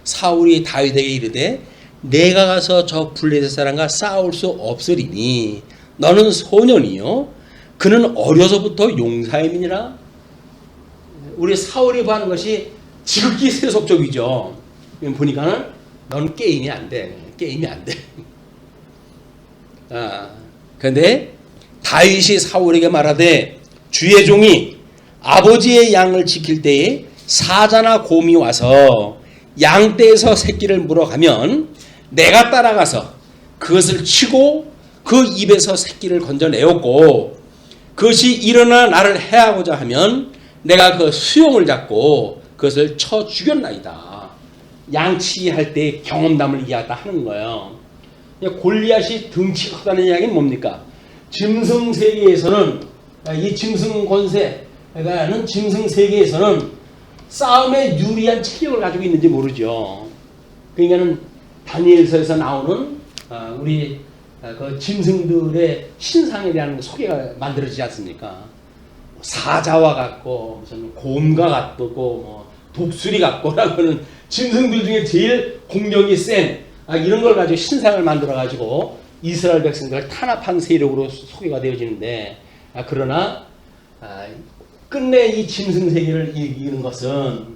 사울이 다윗에게 이르되 내가 가서 저 블레셋 사람과 싸울 수 없으리니 너는 소년이요 그는 어려서부터 용사임이니라. 우리 사울이 하는 것이 지극히 세속적이죠. 보니까는 넌 게임이 안 돼. 게임이 안 돼. 그런데 다윗이 사울에게 말하되 주의 종이 아버지의 양을 지킬 때에 사자나 곰이 와서 양떼에서 새끼를 물어가면 내가 따라가서 그것을 치고 그 입에서 새끼를 건져내었고 그것이 일어나 나를 해하고자 하면 내가 그 수용을 잡고 그것을 쳐 죽였나이다. 양치할 때 경험담을 이야기하다 하는 거예요. 골리앗이 덩치가 크다는 이야기는 뭡니까? 짐승 세계에서는 이 짐승 권세가는 짐승 세계에서는 싸움에 유리한 체력을 가지고 있는지 모르죠. 그러니까는 다니엘서에서 나오는 우리 그 짐승들의 신상에 대한 소개가 만들어지지 않습니까? 사자와 같고 무슨 곰과 같고 뭐 독수리 같고라고는 짐승들 중에 제일 공격이 센 이런 걸 가지고 신상을 만들어 가지고 이스라엘 백성들을 탄압한 세력으로 소개가 되어지는데 그러나 끝내 이 짐승 세계를 이기는 것은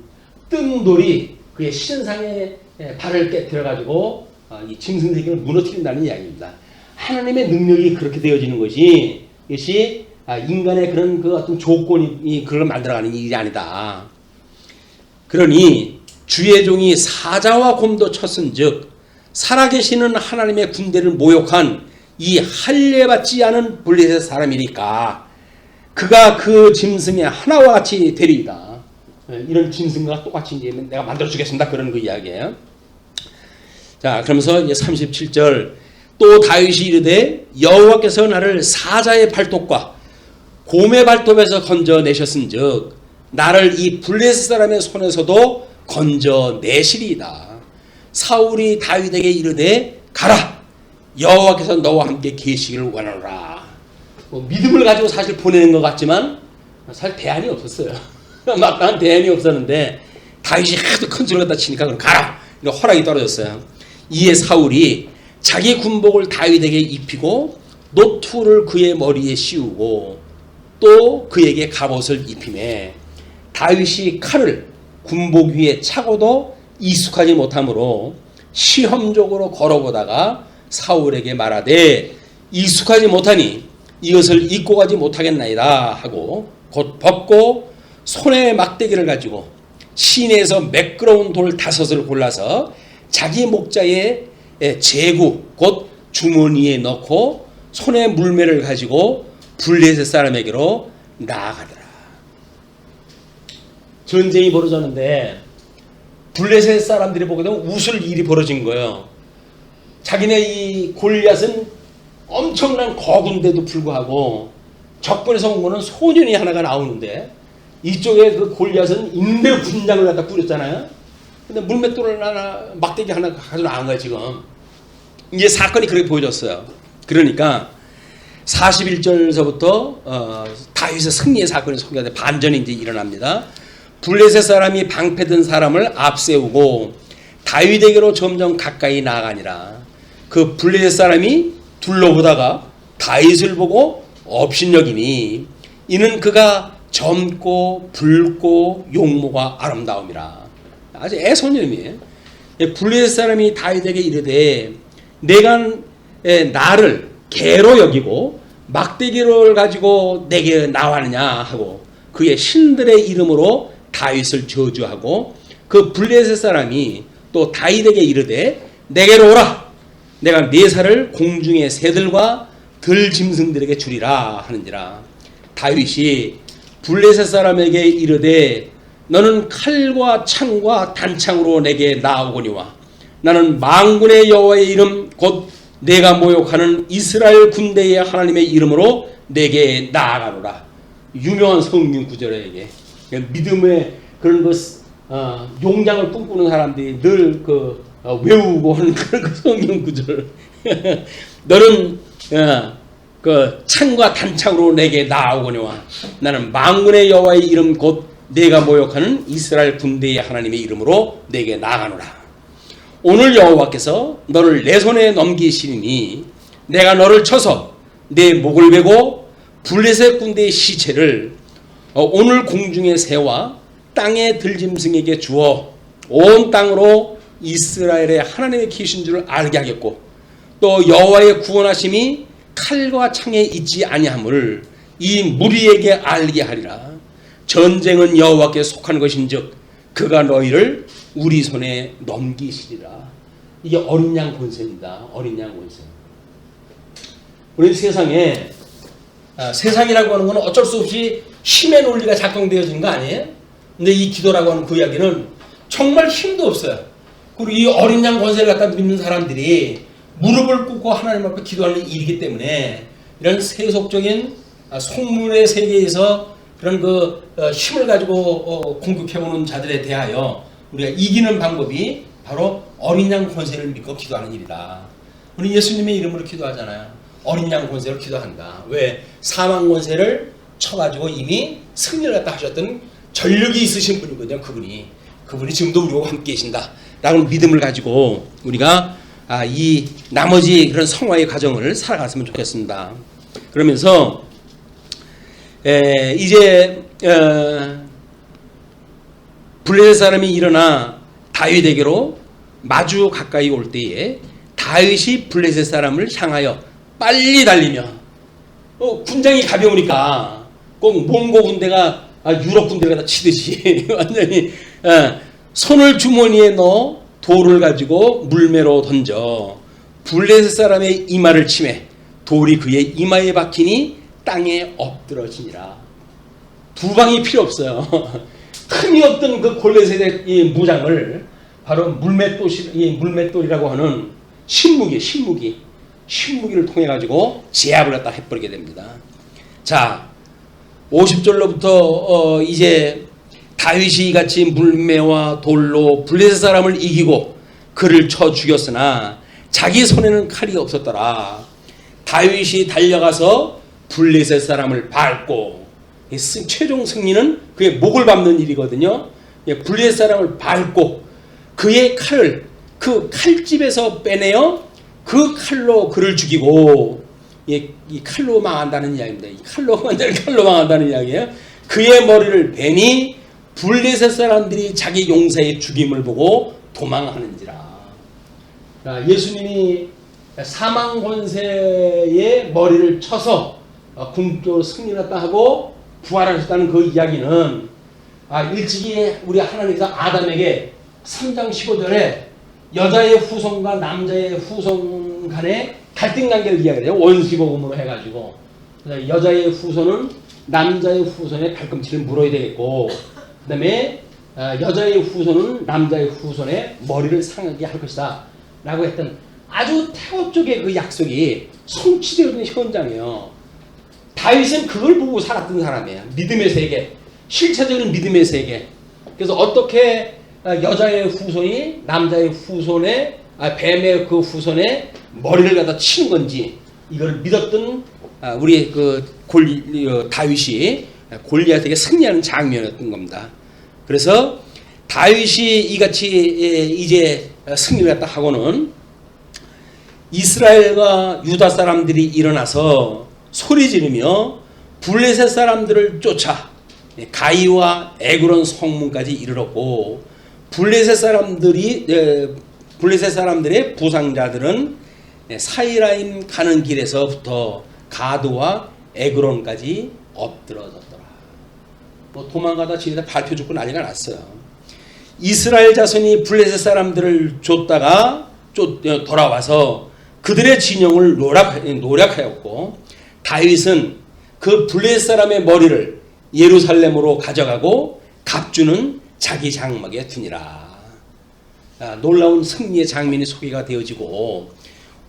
뜬 돌이 그의 신상에 발을 깨뜨려 가지고 이 짐승 세계를 무너뜨린다는 이야기입니다. 하나님의 능력이 그렇게 되어지는 것이 이것이 인간의 그런 그 어떤 조건이 그걸 만들어가는 일이 아니다. 그러니 주의 종이 사자와 곰도 쳤은즉 살아계시는 하나님의 군대를 모욕한 이 할례받지 않은 블레셋 사람이니까 그가 그 짐승의 하나와 같이 되리이다. 이런 짐승과 똑같이 이제 내가 만들어주겠습니다. 그런 그 이야기예요. 자, 그러면서 이제 37절 또 다윗이 이르되 여호와께서 나를 사자의 발톱과 곰의 발톱에서 건져내셨은즉 나를 이 블레셋 사람의 손에서도 건져내시리이다. 사울이 다윗에게 이르되 가라 여호와께서 너와 함께 계시기를 원하노라. 믿음을 가지고 사실 보내는 것 같지만 사실 대안이 없었어요. 마땅한 대안이 없었는데 다윗이 하도 큰 소리를 갖다 치니까 그럼 가라 이런 허락이 떨어졌어요. 이에 사울이 자기 군복을 다윗에게 입히고 노투를 그의 머리에 씌우고 또 그에게 갑옷을 입히매 다윗이 칼을 군복 위에 차고도 익숙하지 못하므로 시험적으로 걸어보다가 사울에게 말하되 익숙하지 못하니 이것을 입고 가지 못하겠나이다 하고 곧 벗고 손에 막대기를 가지고 시내에서 매끄러운 돌 5을 골라서 자기 목자의 제구 곧 주머니에 넣고 손에 물매를 가지고 블레셋 사람에게로 나아가더라. 전쟁이 벌어졌는데 블레셋 사람들이 보게 되면 웃을 일이 벌어진 거예요. 자기네 이 골리앗은 엄청난 거군데도 불구하고 적군에서 온 거는 소년이 하나가 나오는데 이쪽에 그 골리앗은 인내 군장을 갖다 뿌렸잖아요. 근데 물맷돌을 하나 막대기 하나 가지고 나온 거예요. 지금 이제 사건이 그렇게 보여졌어요. 그러니까 41절서부터 다윗의 승리의 사건이 소개가 돼 반전이 이제 일어납니다. 블레셋 사람이 방패든 사람을 앞세우고 다윗에게로 점점 가까이 나아가니라. 그 블레셋 사람이 둘러보다가 다윗을 보고 업신여기니 이는 그가 젊고 붉고 용모가 아름다움이라. 아주 애소년이에요. 블레셋 사람이 다윗에게 이르되 내가 나를 개로 여기고 막대기를 가지고 내게 나왔느냐 하고 그의 신들의 이름으로 다윗을 저주하고 그 블레셋 사람이 또 다윗에게 이르되 내게로 오라 내가 네 살을 공중의 새들과 들 짐승들에게 주리라 하는지라. 다윗이 블레셋 사람에게 이르되 너는 칼과 창과 단창으로 내게 나아오거니와 나는 만군의 여호와의 이름 곧 내가 모욕하는 이스라엘 군대의 하나님의 이름으로 내게 나아가노라. 유명한 성경 구절에 이게 믿음의 그런 용장을 꿈꾸는 사람들이 늘 외우고 하는 그런 성경 구절. 너는 그 창과 단창으로 내게 나아오거니와 나는 만군의 여호와의 이름 곧 내가 모욕하는 이스라엘 군대의 하나님의 이름으로 내게 나아가노라. 오늘 여호와께서 너를 내 손에 넘기시니 내가 너를 쳐서 내 목을 베고 블레셋 군대의 시체를 오늘 공중의 새와 땅의 들짐승에게 주어 온 땅으로 이스라엘의 하나님의 계신 줄을 알게 하겠고 또 여호와의 구원하심이 칼과 창에 있지 아니함을 이 무리에게 알게 하리라. 전쟁은 여호와께 속한 것인즉 그가 너희를 우리 손에 넘기시리라. 이게 어린 양 권세입니다. 어린 양 권세. 우리 세상에 세상이라고 하는 건 어쩔 수 없이 힘의 논리가 작동되어지는 거 아니에요? 근데 이 기도라고 하는 그 이야기는 정말 힘도 없어요. 그리고 이 어린 양 권세를 갖다 믿는 사람들이 무릎을 꿇고 하나님 앞에 기도하는 일이기 때문에 이런 세속적인 속물의 세계에서 그런 힘을 가지고 공격해오는 자들에 대하여 우리가 이기는 방법이 바로 어린 양 권세를 믿고 기도하는 일이다. 우리 예수님의 이름으로 기도하잖아요. 어린 양 권세로 기도한다. 왜? 사망 권세를 쳐가지고 이미 승리를 갖다 하셨던 전력이 있으신 분이거든요. 그분이 지금도 우리와 함께 계신다 라는 믿음을 가지고 우리가 이 나머지 그런 성화의 과정을 살아갔으면 좋겠습니다. 그러면서 이제 블레셋 사람이 일어나 다윗에게로 마주 가까이 올 때에 다윗이 블레셋 사람을 향하여 빨리 달리며 군장이 가벼우니까 꼭 몽고 군대가 유럽 군대가 다 치듯이 완전히 손을 주머니에 넣어 돌을 가지고 물매로 던져 블레셋 사람의 이마를 치매 돌이 그의 이마에 박히니 땅에 엎드러지니라. 두 방이 필요 없어요. 흠이 없던 그 블레셋의 이 무장을 바로 물맷돌이라고 하는 신무기를 통해 가지고 제압을 갖다 해버리게 됩니다. 자, 50절로부터 이제 다윗이 같이 물매와 돌로 블레셋 사람을 이기고 그를 쳐 죽였으나 자기 손에는 칼이 없었더라. 다윗이 달려가서 블레셋 사람을 밟고 최종 승리는 그의 목을 밟는 일이거든요. 블레셋 사람을 밟고 그의 칼을 그 칼집에서 빼내어 그 칼로 그를 죽이고 이 칼로 망한다는 이야기입니다. 이 칼로 망한다는 이야기예요. 그의 머리를 베니 블레셋 사람들이 자기 용사의 죽임을 보고 도망하는지라. 예수님이 사망 권세의 머리를 쳐서 궁극적으로 승리를 하고 부활하셨다는 그 이야기는 일찍이 우리 하나님께서 아담에게 3장 15절에 여자의 후손과 남자의 후손 간의 갈등 관계를 이야기해요. 원시복음으로 해가지고 여자의 후손은 남자의 후손의 발꿈치를 물어야 되겠고 그 다음에 여자의 후손은 남자의 후손의 머리를 상하게 할 것이다 라고 했던 아주 태호 쪽의 그 약속이 성취되는 현장이에요. 다윗은 그걸 보고 살았던 사람이에요. 믿음의 세계, 실체적인 믿음의 세계. 그래서 어떻게 여자의 후손이 남자의 후손의 뱀의 그 후손의 머리를 갖다 치는 건지 이걸 믿었던 우리 다윗이 골리앗에게 승리하는 장면이었던 겁니다. 그래서 다윗이 이같이 이제 승리를 갖다 하고는 이스라엘과 유다 사람들이 일어나서 소리 지르며 블레셋 사람들을 쫓아 가이와 에그론 성문까지 이르렀고 블레셋 사람들의 부상자들은 사이라임 가는 길에서부터 가드와 에그론까지 엎드러졌더라. 도망가다 지내다 밟혀 죽고 난리가 났어요. 이스라엘 자손이 블레셋 사람들을 쫓다가 돌아와서 그들의 진영을 노략하였고 다윗은 그 블레셋 사람의 머리를 예루살렘으로 가져가고 갑주는 자기 장막에 두니라. 놀라운 승리의 장면이 소개가 되어지고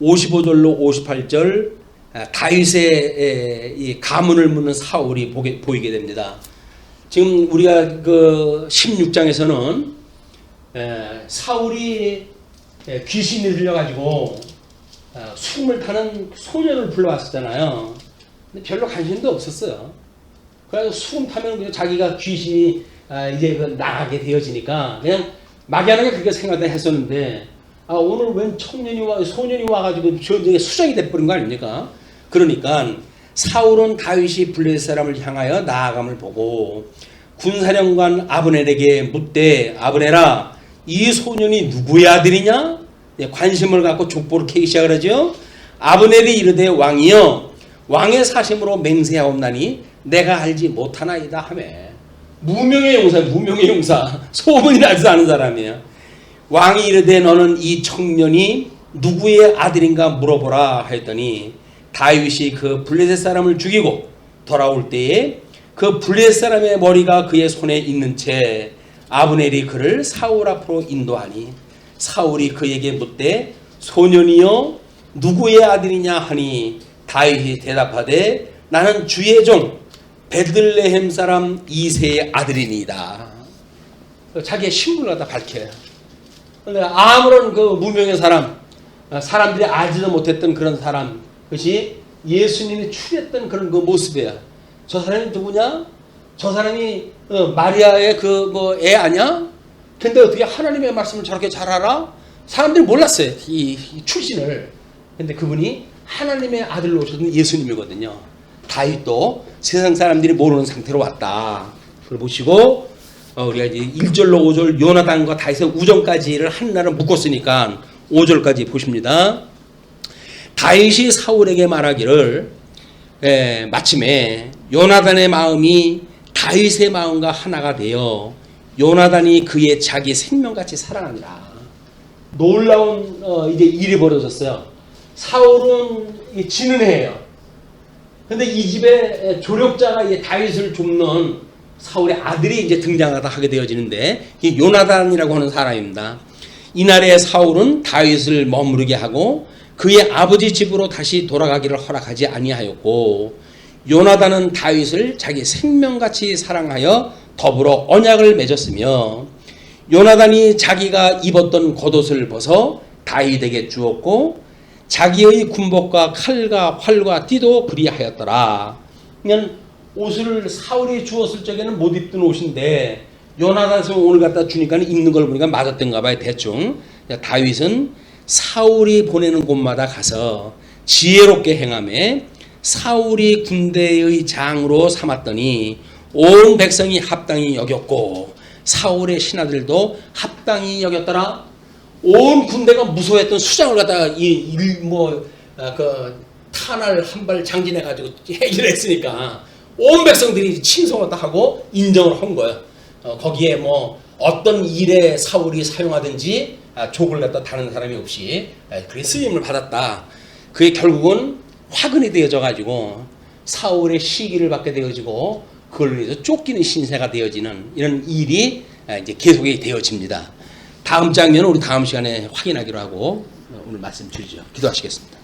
55절로 58절 다윗의 이 가문을 묻는 사울이 보이게 됩니다. 지금 우리가 그 16장에서는 사울이 귀신이 들려가지고 숨을 타는 소년을 불러왔었잖아요. 근데 별로 관심도 없었어요. 그래서 수금 타면 그냥 자기가 귀신이 이제 나가게 되어지니까 그냥 막연하게 그렇게 생각을 했었는데 오늘 웬 소년이 와가지고 전쟁에 수장이 돼버린 거 아닙니까? 그러니까 사울은 다윗이 블레셋 사람을 향하여 나아감을 보고 군사령관 아브넬에게 묻되 아브넬아 이 소년이 누구의 아들이냐? 관심을 갖고 족보를 캐기 시작을 하죠. 아브넬이 이르되 왕이여 왕의 사심으로 맹세하옵나니 내가 알지 못하나이다 하며 무명의 용사, 무명의 용사, 소문이 나지도 않은 사람이에요. 왕이 이르되 너는 이 청년이 누구의 아들인가 물어보라 하였더니 다윗이 그 블레셋 사람을 죽이고 돌아올 때에 그 블레셋 사람의 머리가 그의 손에 있는 채 아브넬이 그를 사울 앞으로 인도하니 사울이 그에게 묻되 소년이여 누구의 아들이냐 하니 다윗이 대답하되 나는 주의 종 베들레헴 사람 이새의 아들이니이다. 자기의 신분을 갖다 밝혀요. 그런데 아무런 그 무명의 사람, 사람들이 알지도 못했던 그런 사람, 그것이 예수님이 출했던 그런 그 모습이에요. 저 사람이 누구냐? 저 사람이 마리아의 그 뭐 애 아니야? 근데 어떻게 하나님의 말씀을 저렇게 잘 알아? 사람들이 몰랐어요. 이 출신을. 근데 그분이 하나님의 아들로 오셨던 예수님이거든요. 다윗도 세상 사람들이 모르는 상태로 왔다. 그걸 보시고 우리가 이제 1절로 5절 요나단과 다윗의 우정까지를 한나를 묶었으니까 5절까지 보십니다. 다윗이 사울에게 말하기를 마침에 요나단의 마음이 다윗의 마음과 하나가 되어 요나단이 그의 자기 생명같이 사랑하니라. 놀라운 이제 일이 벌어졌어요. 사울은 지는 애예요. 근데 이 집에 조력자가 이제 다윗을 돕는 사울의 아들이 이제 등장하다 하게 되어지는데 이 요나단이라고 하는 사람입니다. 이날에 사울은 다윗을 머무르게 하고 그의 아버지 집으로 다시 돌아가기를 허락하지 아니하였고 요나단은 다윗을 자기 생명같이 사랑하여 더불어 언약을 맺었으며 요나단이 자기가 입었던 겉옷을 벗어 다윗에게 주었고 자기의 군복과 칼과 활과 띠도 그리하였더라. 그냥 옷을 사울이 주었을 적에는 못 입던 옷인데 요나단이 오늘 갖다 주니까 입는 걸 보니까 맞았던가 봐요. 대충. 다윗은 사울이 보내는 곳마다 가서 지혜롭게 행하며 사울이 군대의 장으로 삼았더니 온 백성이 합당히 여겼고 사울의 신하들도 합당히 여겼더라. 온 군대가 무서워했던 수장을 갖다가 탄알 한 발 장진해 가지고 해결 했으니까 온 백성들이 칭송을 하고 인정을 한 거예요. 거기에 뭐 어떤 일에 사울이 사용하든지 족을 갖다 다는 사람이 없이 그게 쓰임을 받았다. 그게 결국은 화근이 되어져 가지고 사울의 시기를 받게 되어지고 그걸 위해서 쫓기는 신세가 되어지는 이런 일이 이제 계속이 되어집니다. 다음 장면은 우리 다음 시간에 확인하기로 하고 오늘 말씀 드리죠. 기도하시겠습니다.